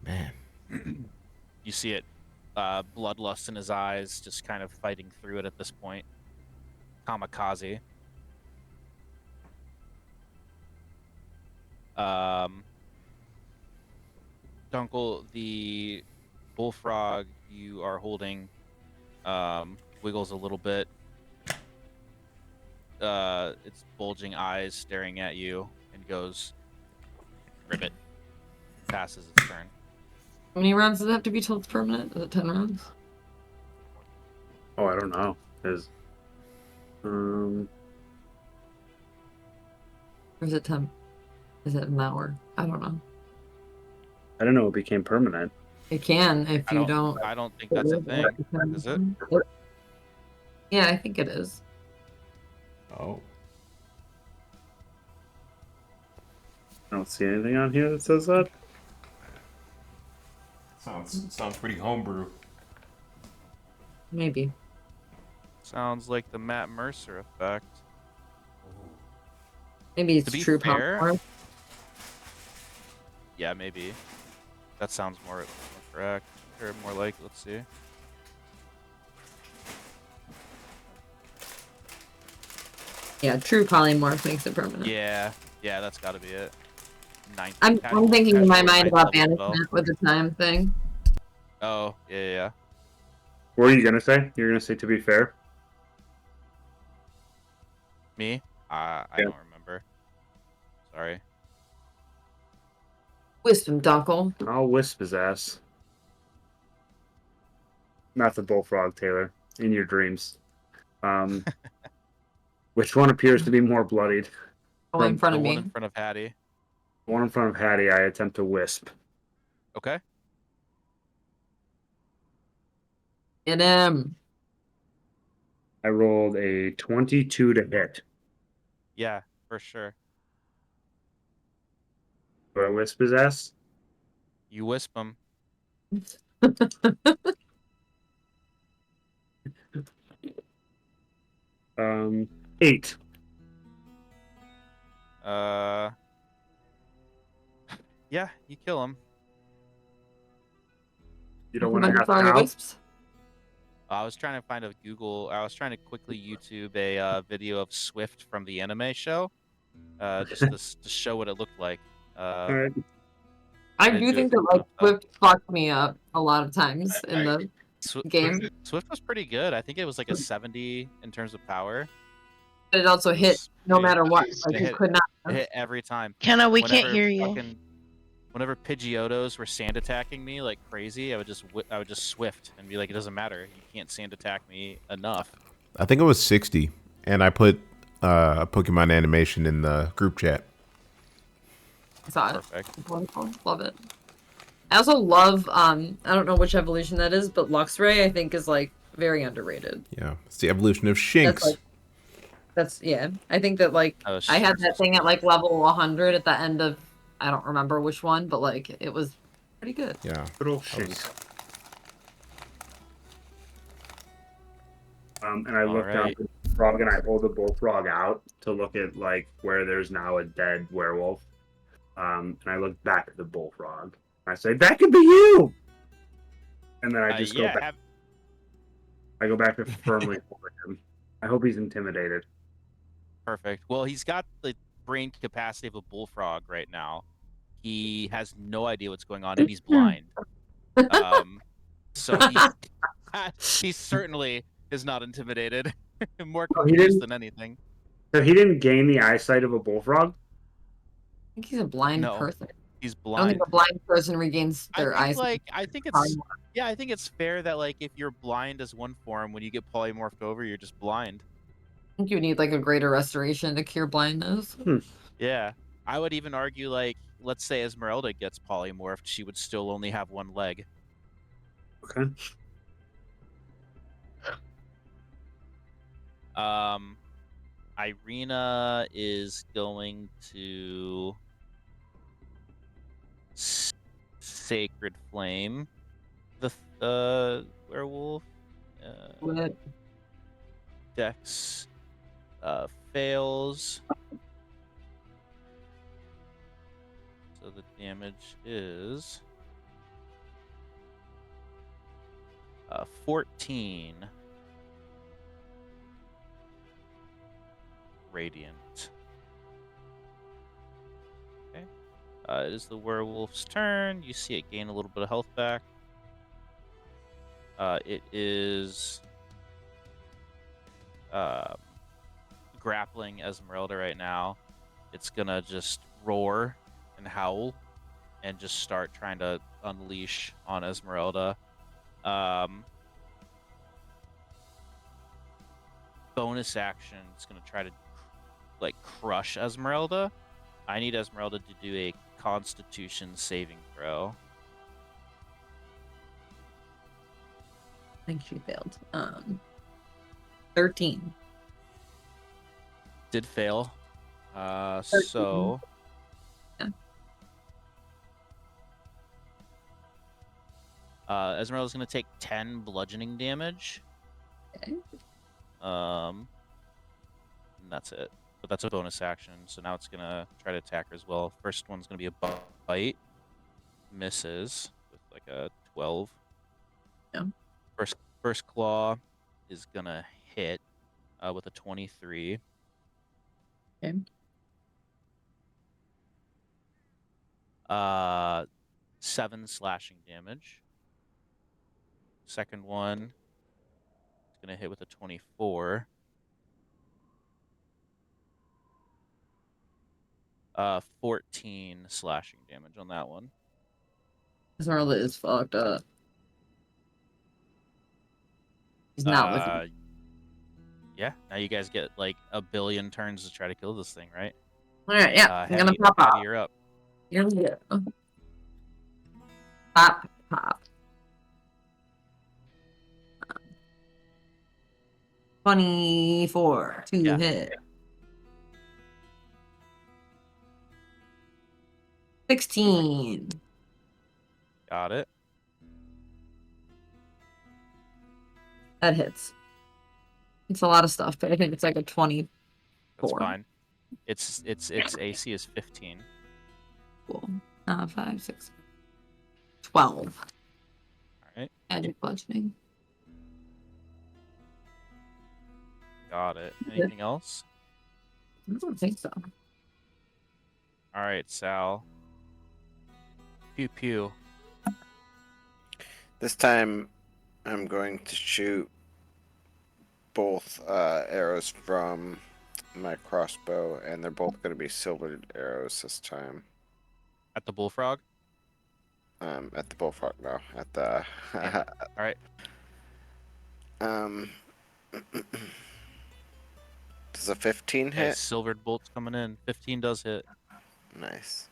F: Man.
B: You see it, bloodlust in his eyes, just kind of fighting through it at this point. Kamikaze. Dunkel, the bullfrog you are holding, wiggles a little bit. Its bulging eyes staring at you and goes, ribbit. Passes its turn.
A: How many rounds does it have to be till it's permanent? Is it 10 rounds?
D: Oh, I don't know.
A: Or is it 10? Is it an hour? I don't know.
D: I don't know. It became permanent.
A: It can if you don't.
B: I don't think that's a thing. Is it?
A: Yeah, I think it is.
F: Oh.
D: I don't see anything on here that says that.
F: Sounds pretty homebrew.
A: Maybe.
B: Sounds like the Matt Mercer effect.
A: Maybe it's
B: To be
A: true
B: fair-
A: power.
B: Yeah, maybe. That sounds more correct. Or more like, let's see.
A: Yeah, true polymorph makes it permanent.
B: Yeah, that's got to be it.
A: I'm thinking in my mind about
B: banishment.
A: banishment with the time thing.
B: Oh, yeah.
D: What were you gonna say? You're gonna say to be fair?
B: Me? I
D: Yeah.
B: don't remember. Sorry.
A: Wisdom, Dunkel.
D: I'll wisp his ass. Not the bullfrog, Taylor. In your dreams. Which one appears to be more bloodied?
A: Oh, in front
B: The
A: of
B: one
A: me.
B: in front of Hattie.
D: The one in front of Hattie, I attempt to wisp.
B: Okay.
A: Get him.
D: I rolled a 22 to hit.
B: Yeah, for sure.
D: Do I wisp his ass?
B: You wisp him.
D: 8.
B: Yeah, you kill him.
D: You don't want to have
A: Fire
D: to
A: wisps.
B: I was trying to find a Google. I was trying to quickly YouTube a video of Swift from the anime show, just to show what it looked like.
D: Alright.
A: I
B: didn't
A: do
B: do
A: think
B: it
A: that
B: for
A: like
B: myself.
A: Swift fucked me up a lot of times in the game,
B: Swift was pretty good. I think it was like a 70 in terms of power.
A: but it also hit no matter what. Like
B: It
A: it
B: hit-
A: could not.
B: It hit every time.
G: Kenna, we can't hear you.
B: Whenever Pidgeotos were sand attacking me like crazy, I would just Swift and be like, it doesn't matter. You can't sand attack me enough.
F: I think it was 60, and I put a Pokemon animation in the group chat.
A: I saw it.
B: Perfect.
A: Wonderful. Love it. I also love I don't know which evolution that is, but Luxray I think is like very underrated.
F: Yeah, it's the evolution of Shinx.
A: That's yeah. I think that like
B: Oh,
A: I had that thing at like level 100 at the end of I don't remember which one, but like it was pretty good.
F: Yeah.
D: Good old Shinx. And I look down
B: Alright.
D: at the frog and I hold the bullfrog out to look at like where there's now a dead werewolf. And I look back at the bullfrog. I say, "That could be you." And then I just go back. I go back to firmly hold him. I hope he's intimidated.
B: Perfect. Well, he's got the brain capacity of a bullfrog right now. He has no idea what's going on, and he's blind. So he certainly is not intimidated. More
D: Oh, he
B: confused
D: didn't.
B: than anything.
D: So he didn't gain the eyesight of a bullfrog.
A: I think he's a blind
B: No,
A: person.
B: he's
A: I don't think
B: blind.
A: a blind person regains
B: I
A: their
B: think
A: eyesight.
B: I think it's I think it's fair that like if you're blind as one form, when you get polymorphed over, you're just blind.
A: I think you need like a greater restoration to cure blindness.
B: Yeah. I would even argue like let's say Esmeralda gets polymorphed, she would still only have one leg.
D: Okay.
B: Irina is going to Sacred Flame the werewolf.
A: What?
B: Dex fails. So the damage is 14 radiant. Okay. It is the werewolf's turn. You see it gain a little bit of health back. It is grappling Esmeralda right now. It's gonna just roar and howl and just start trying to unleash on Esmeralda. Bonus action, it's gonna try to like crush Esmeralda. I need Esmeralda to do a Constitution saving throw.
A: I think she failed. 13.
B: Did fail.
A: 13.
B: So
A: Yeah.
B: Esmeralda's gonna take 10 bludgeoning damage.
A: Okay.
B: And that's it. But that's a bonus action. So now it's gonna try to attack her as well. First one's gonna be a bite. Misses with like a 12.
A: Yeah.
B: First claw is gonna hit with a 23.
A: Okay.
B: 7 slashing damage. Second one is gonna hit with a 24. 14 slashing damage on that one.
A: Esmeralda is fucked up. He's not with you.
B: Yeah, now you guys get like a billion turns to try to kill this thing, right?
A: Alright, yeah. I'm gonna
B: Hattie,
A: pop
B: Hattie,
A: off.
B: you're up.
A: Here we go. Pop, pop. 24 to
B: Yeah.
A: hit. 16.
B: Got it.
A: That hits. It's a lot of stuff, but I think it's like a 20.
B: That's
A: 4.
B: fine. Its AC is 15.
A: Cool. 5, 6, 12.
B: All right.
A: Magic bludgeoning.
B: Got it. Anything else?
A: I don't think so.
B: All right, Sal. Pew pew.
C: This time, I'm going to shoot both arrows from my crossbow, and they're both going to be silvered arrows this time.
B: At the bullfrog?
C: At the bullfrog, no. At the...
B: Yeah. All right.
C: Does a 15
B: Okay,
C: hit?
B: silvered bolts coming in. 15 does hit.
C: Nice.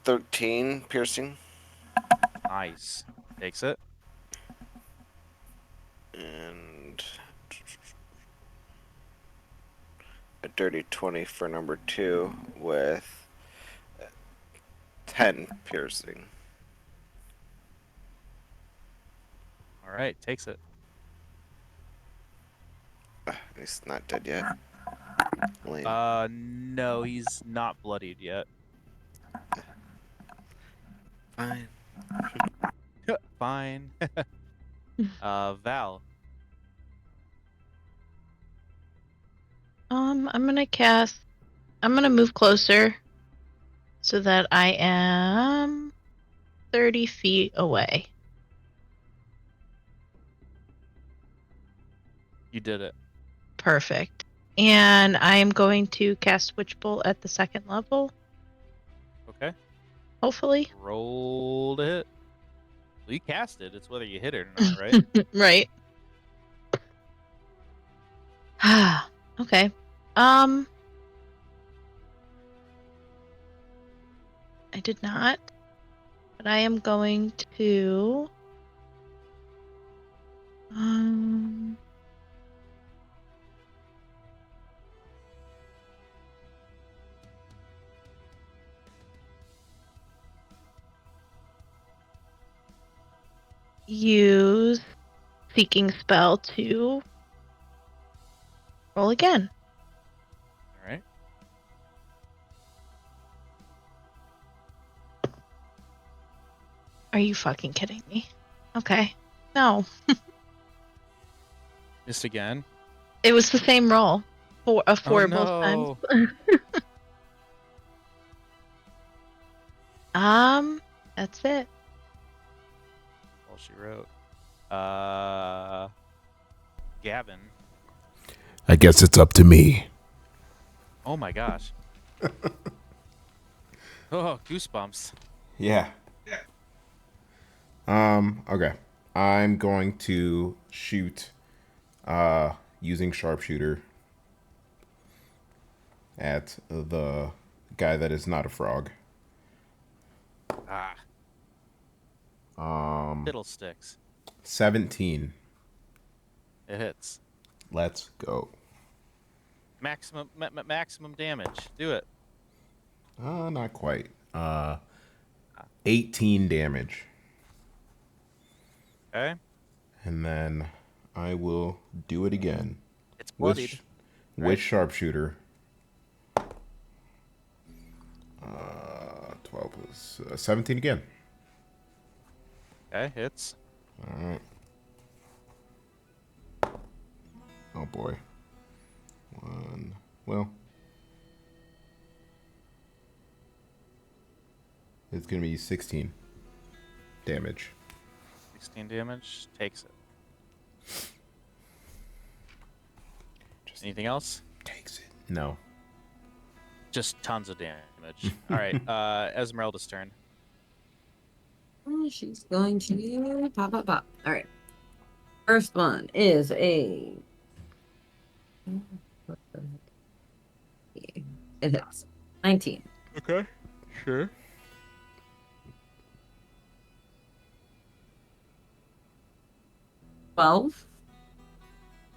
C: 13 piercing.
B: Nice. Takes it.
C: And a dirty 20 for number 2 with 10 piercing.
B: All right, takes it.
C: He's not dead yet. Only
B: No, he's not bloodied yet.
C: fine.
B: fine. Val.
G: I'm gonna move closer so that I am 30 feet away.
B: You did it.
G: Perfect. And I am going to cast Witch Bolt at the 2nd level,
B: Okay.
G: hopefully.
B: Roll to hit. Well, you cast it. It's whether you hit it or not, right?
G: Right. Okay. I did not, but I am going to use Seeking Spell to roll again.
B: All right.
G: Are you fucking kidding me? Okay. No.
B: Missed again.
G: It was the same roll. Four
B: Oh
G: both times.
B: no.
G: That's it.
B: All she wrote. Gavin.
F: I guess it's up to me.
B: Oh my gosh. Oh, goosebumps.
F: Yeah. Okay. I'm going to shoot using sharpshooter at the guy that is not a frog.
B: Ah. Fiddlesticks.
F: 17.
B: It hits.
F: Let's go.
B: Maximum damage. Do it.
F: Not quite. 18 damage.
B: Okay.
F: And then I will do it again.
B: It's bloodied.
F: With sharpshooter. 12 was 17 again.
B: Okay, hits.
F: All right. Oh boy. Well, it's gonna be 16 damage.
B: 16 damage. Takes it. Anything else?
F: Takes it. No.
B: Just tons of damage. All right. Esmeralda's turn.
A: She's going to pop. All right. First one is a. It hits. 19.
B: Okay. Sure.
A: 12.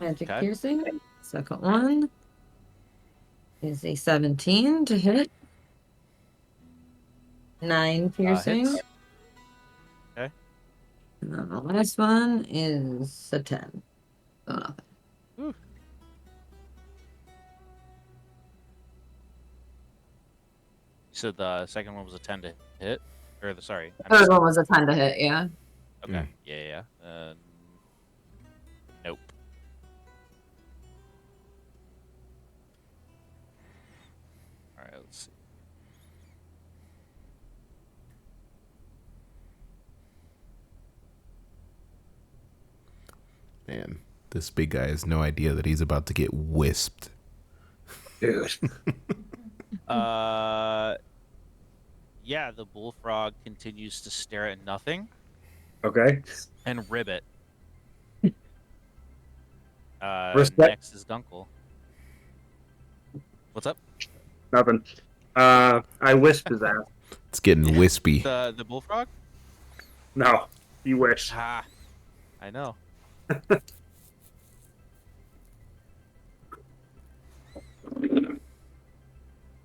A: Magic
B: Okay.
A: piercing. Second one is a 17 to hit. 9 piercing.
B: Hits. Okay.
A: And then the last one is a 10. So nothing.
B: Ooh. So the second one was a 10 to hit? Or sorry.
A: Third one was a 10 to hit, yeah.
B: Okay. Yeah. Nope. All right, let's see.
F: Man, this big guy has no idea that he's about to get wisped.
D: Dude.
B: Yeah, the bullfrog continues to stare at nothing
D: Okay.
B: and ribbit.
D: Respect.
B: Next is Dunkel. What's up?
D: Nothing. I wisp his ass.
F: It's getting wispy.
B: The bullfrog?
D: No, you wish.
B: Ah, I know.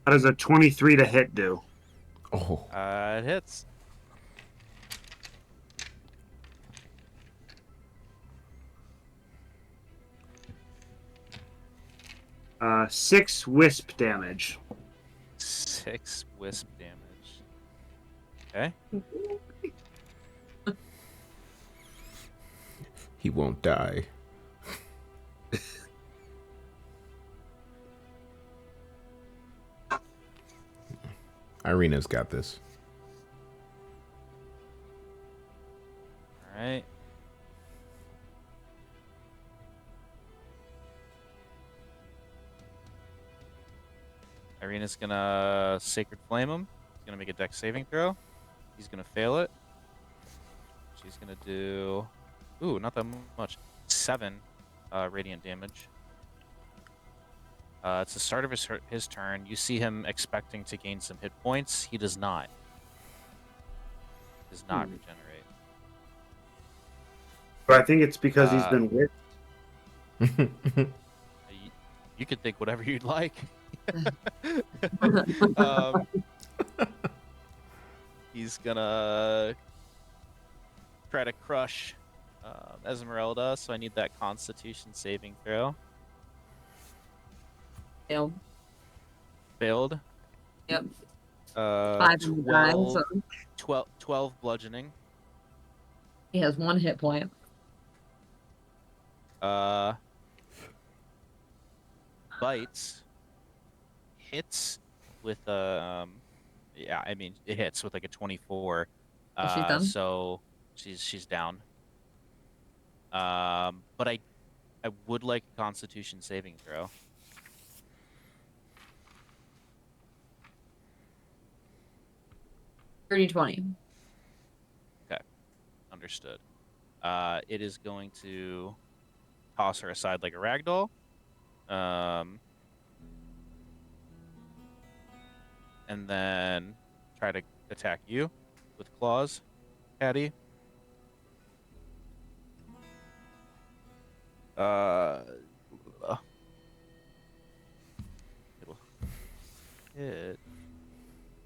D: How does a 23 to hit do?
F: Oh.
B: It hits.
D: Uh, 6 wisp damage.
B: 6 wisp damage. Okay.
F: He won't die. Irina's got this.
B: All right. Irina's gonna Sacred Flame him. He's gonna make a Dex saving throw. He's gonna fail it. She's gonna do, ooh, not that much. 7 radiant damage. It's the start of his turn. You see him expecting to gain some hit points. He does not. Does not regenerate.
D: But I think it's because he's been whipped.
B: You could think whatever you'd like. He's gonna try to crush Esmeralda, so I need that Constitution saving throw.
A: Failed.
B: Failed.
A: Yep.
B: 12,
A: in the die, so
B: 12 bludgeoning.
A: he has 1 hit point.
B: Bites. Hits with a yeah, I mean it hits with like a 24.
A: Is she done?
B: So she's down. But I would like a Constitution saving throw.
A: Thirty 20.
B: Okay, understood. It is going to toss her aside like a ragdoll. And then try to attack you with claws, Caddy. It'll hit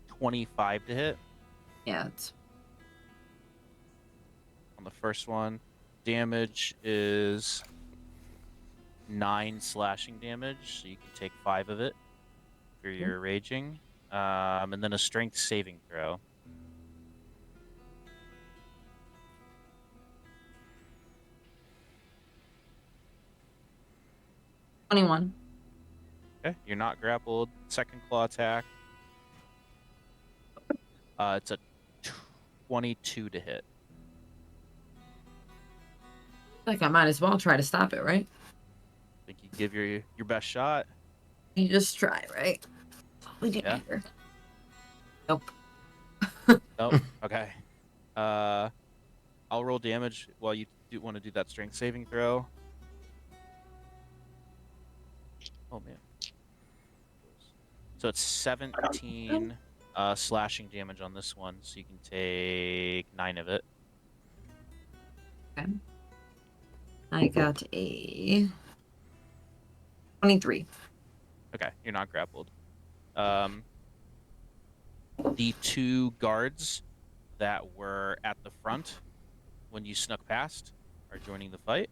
B: 25 to hit
A: Yeah, it's
B: on the first one. Damage is 9 slashing damage, so you can take 5 of it for your raging. And then a strength saving throw.
A: $21.
B: Okay, you're not grappled. Second claw attack. It's a 22 to hit.
A: Like I might as well try to stop it, right?
B: Think you give your best shot.
A: You just try, right? We didn't
B: Yeah.
A: either. Nope.
B: Nope. Okay. I'll roll damage while you do want to do that strength saving throw. Oh man. So it's 17 slashing damage on this one, so you can take 9 of it.
A: Okay. I got a 23.
B: Okay, you're not grappled. The 2 guards that were at the front when you snuck past are joining the fight.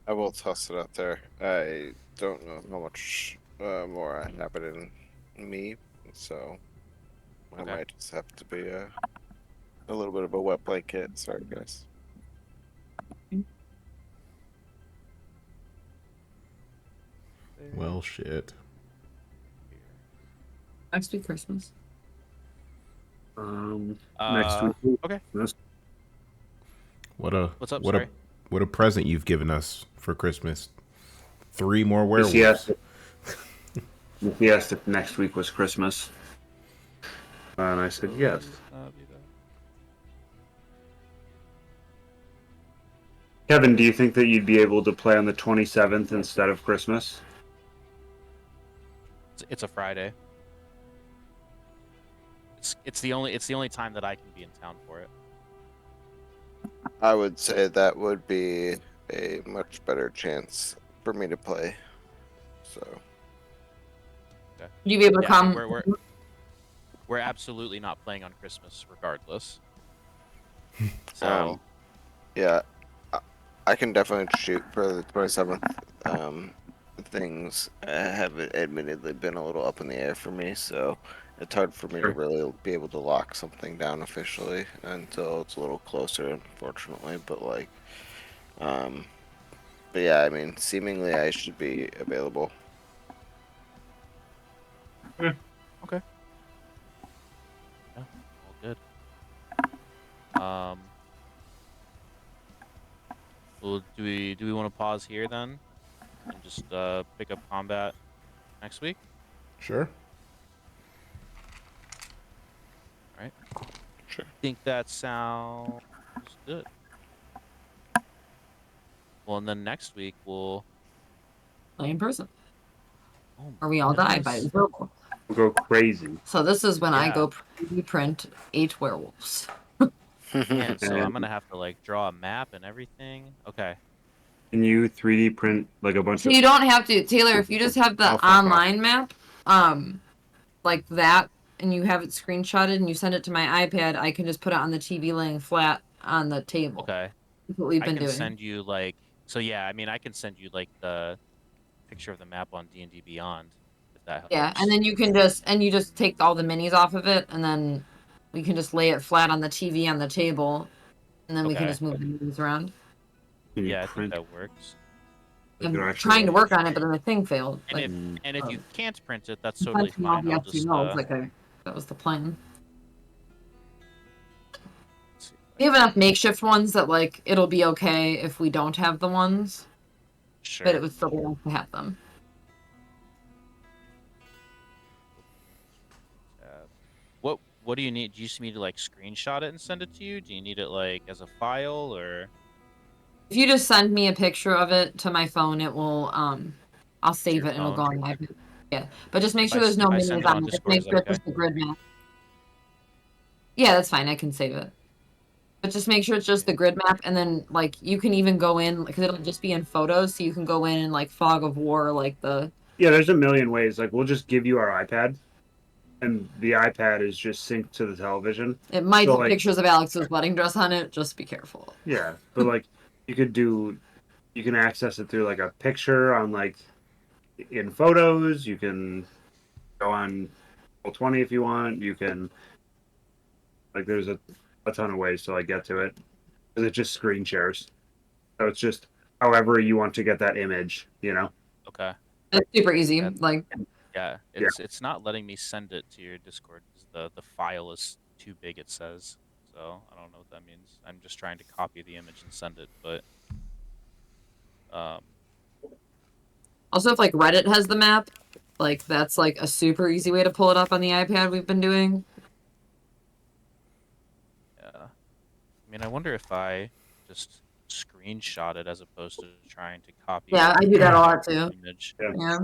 C: I will toss it out there. I don't know how much more I have it in me, so I
B: Okay.
C: might just have to be a little bit of a wet blanket. Sorry, guys.
F: Well, shit.
A: Next week, Christmas.
D: Next week.
B: Okay.
F: What a
B: What's up,
F: what
B: sorry?
F: a what a present you've given us for Christmas. 3 more
D: He
F: werewolves.
D: asked if next week was Christmas. And I said yes. Kevin, do you think that you'd be able to play on the 27th instead of Christmas?
B: It's a Friday. It's the only time that I can be in town for it.
C: I would say that would be a much better chance for me to play. So
B: Okay.
A: Would you be able to
B: Yeah, I mean,
A: come?
B: we're absolutely not playing on Christmas regardless. So
C: yeah, I can definitely shoot for the 27th. things have admittedly been a little up in the air for me, so it's hard for me to
D: Sure.
C: really be able to lock something down officially until it's a little closer, unfortunately. But like, um, but yeah, I mean, seemingly I should be available.
B: Okay. Yeah, all good. Well, do we want to pause here then and just pick up combat next week?
F: Sure.
B: All right.
C: Sure.
B: Think that sounds good. Well, and then next week we'll.
A: Play in person.
B: Oh
A: Or
B: my
A: we all die by
B: goodness.
A: werewolf.
D: We'll go crazy.
A: So this is when I
B: Yeah.
A: go print 8 werewolves.
B: Man, so I'm
D: And
B: gonna have to like draw a map and everything. Okay.
D: can you 3D print like a bunch
A: So
D: of?
A: you don't have to, Taylor, if you just have the
D: Oh, fuck off.
A: online map, like that, and you have it screenshotted and you send it to my iPad, I can just put it on the TV laying flat on the table.
B: Okay.
A: That's what we've
B: I
A: been
B: can
A: doing.
B: send you like. So yeah, I mean, I can send you like the picture of the map on D&D Beyond if that
A: Yeah,
B: helps.
A: and then you can just take all the minis off of it, and then we can just lay it flat on the TV on the table, and then we can
B: Okay.
A: just move the minis around.
D: Can you
B: Yeah, I think
D: print
B: that works.
D: like an
A: I'm
D: actual?
A: trying to work on it, but then the thing failed.
B: And
A: Like,
B: if you can't print it, that's
A: I'm
B: totally
A: punching all
B: fine.
A: the
B: I'll just
A: FTLs, like that was the plan.
B: let's see if
A: We have enough makeshift ones that like it'll be okay if we don't have the ones, but it
B: Sure.
A: would still be nice to have them.
B: What do you need? Do you just need to like screenshot it and send it to you? Do you need it like as a file or
A: If you just send me a picture of it to my phone, it will I'll
B: to
A: save
B: your
A: it and it'll go
B: phone?
A: on my iPad. Yeah, but just make
B: If I
A: sure there's no
B: if I send
A: minis
B: it on
A: on it. Just
B: Discord,
A: make
B: is that
A: sure it's
B: okay?
A: just the grid map. Yeah, that's fine. I can save it. But just make sure it's just the grid map, and then like you can even go in because it'll just be in photos, so you can go in and like fog of war, like the
D: Yeah, there's a million ways. Like we'll just give you our iPad, and the iPad is just synced to the television.
A: it might
D: So
A: have
D: like,
A: pictures of Alex's wedding dress on it. Just be careful.
D: yeah, but like you could do, you can access it through like a picture on like in photos. You can go on Roll20 if you want. You can like there's a ton of ways to like get to it because it's just screen shares. So it's just however you want to get that image, you know?
B: Okay.
A: It's super easy.
B: Yeah.
A: Like
B: Yeah,
D: Yeah.
B: it's not letting me send it to your Discord because the file is too big, it says. So I don't know what that means. I'm just trying to copy the image and send it, but um
A: also, if like Reddit has the map, like that's like a super easy way to pull it up on the iPad. We've been doing.
B: yeah. I mean, I wonder if I just screenshot it as opposed to trying to copy
A: Yeah,
B: it
A: I do that a lot
B: from
A: too.
B: the image.
D: Yeah.
A: Yeah.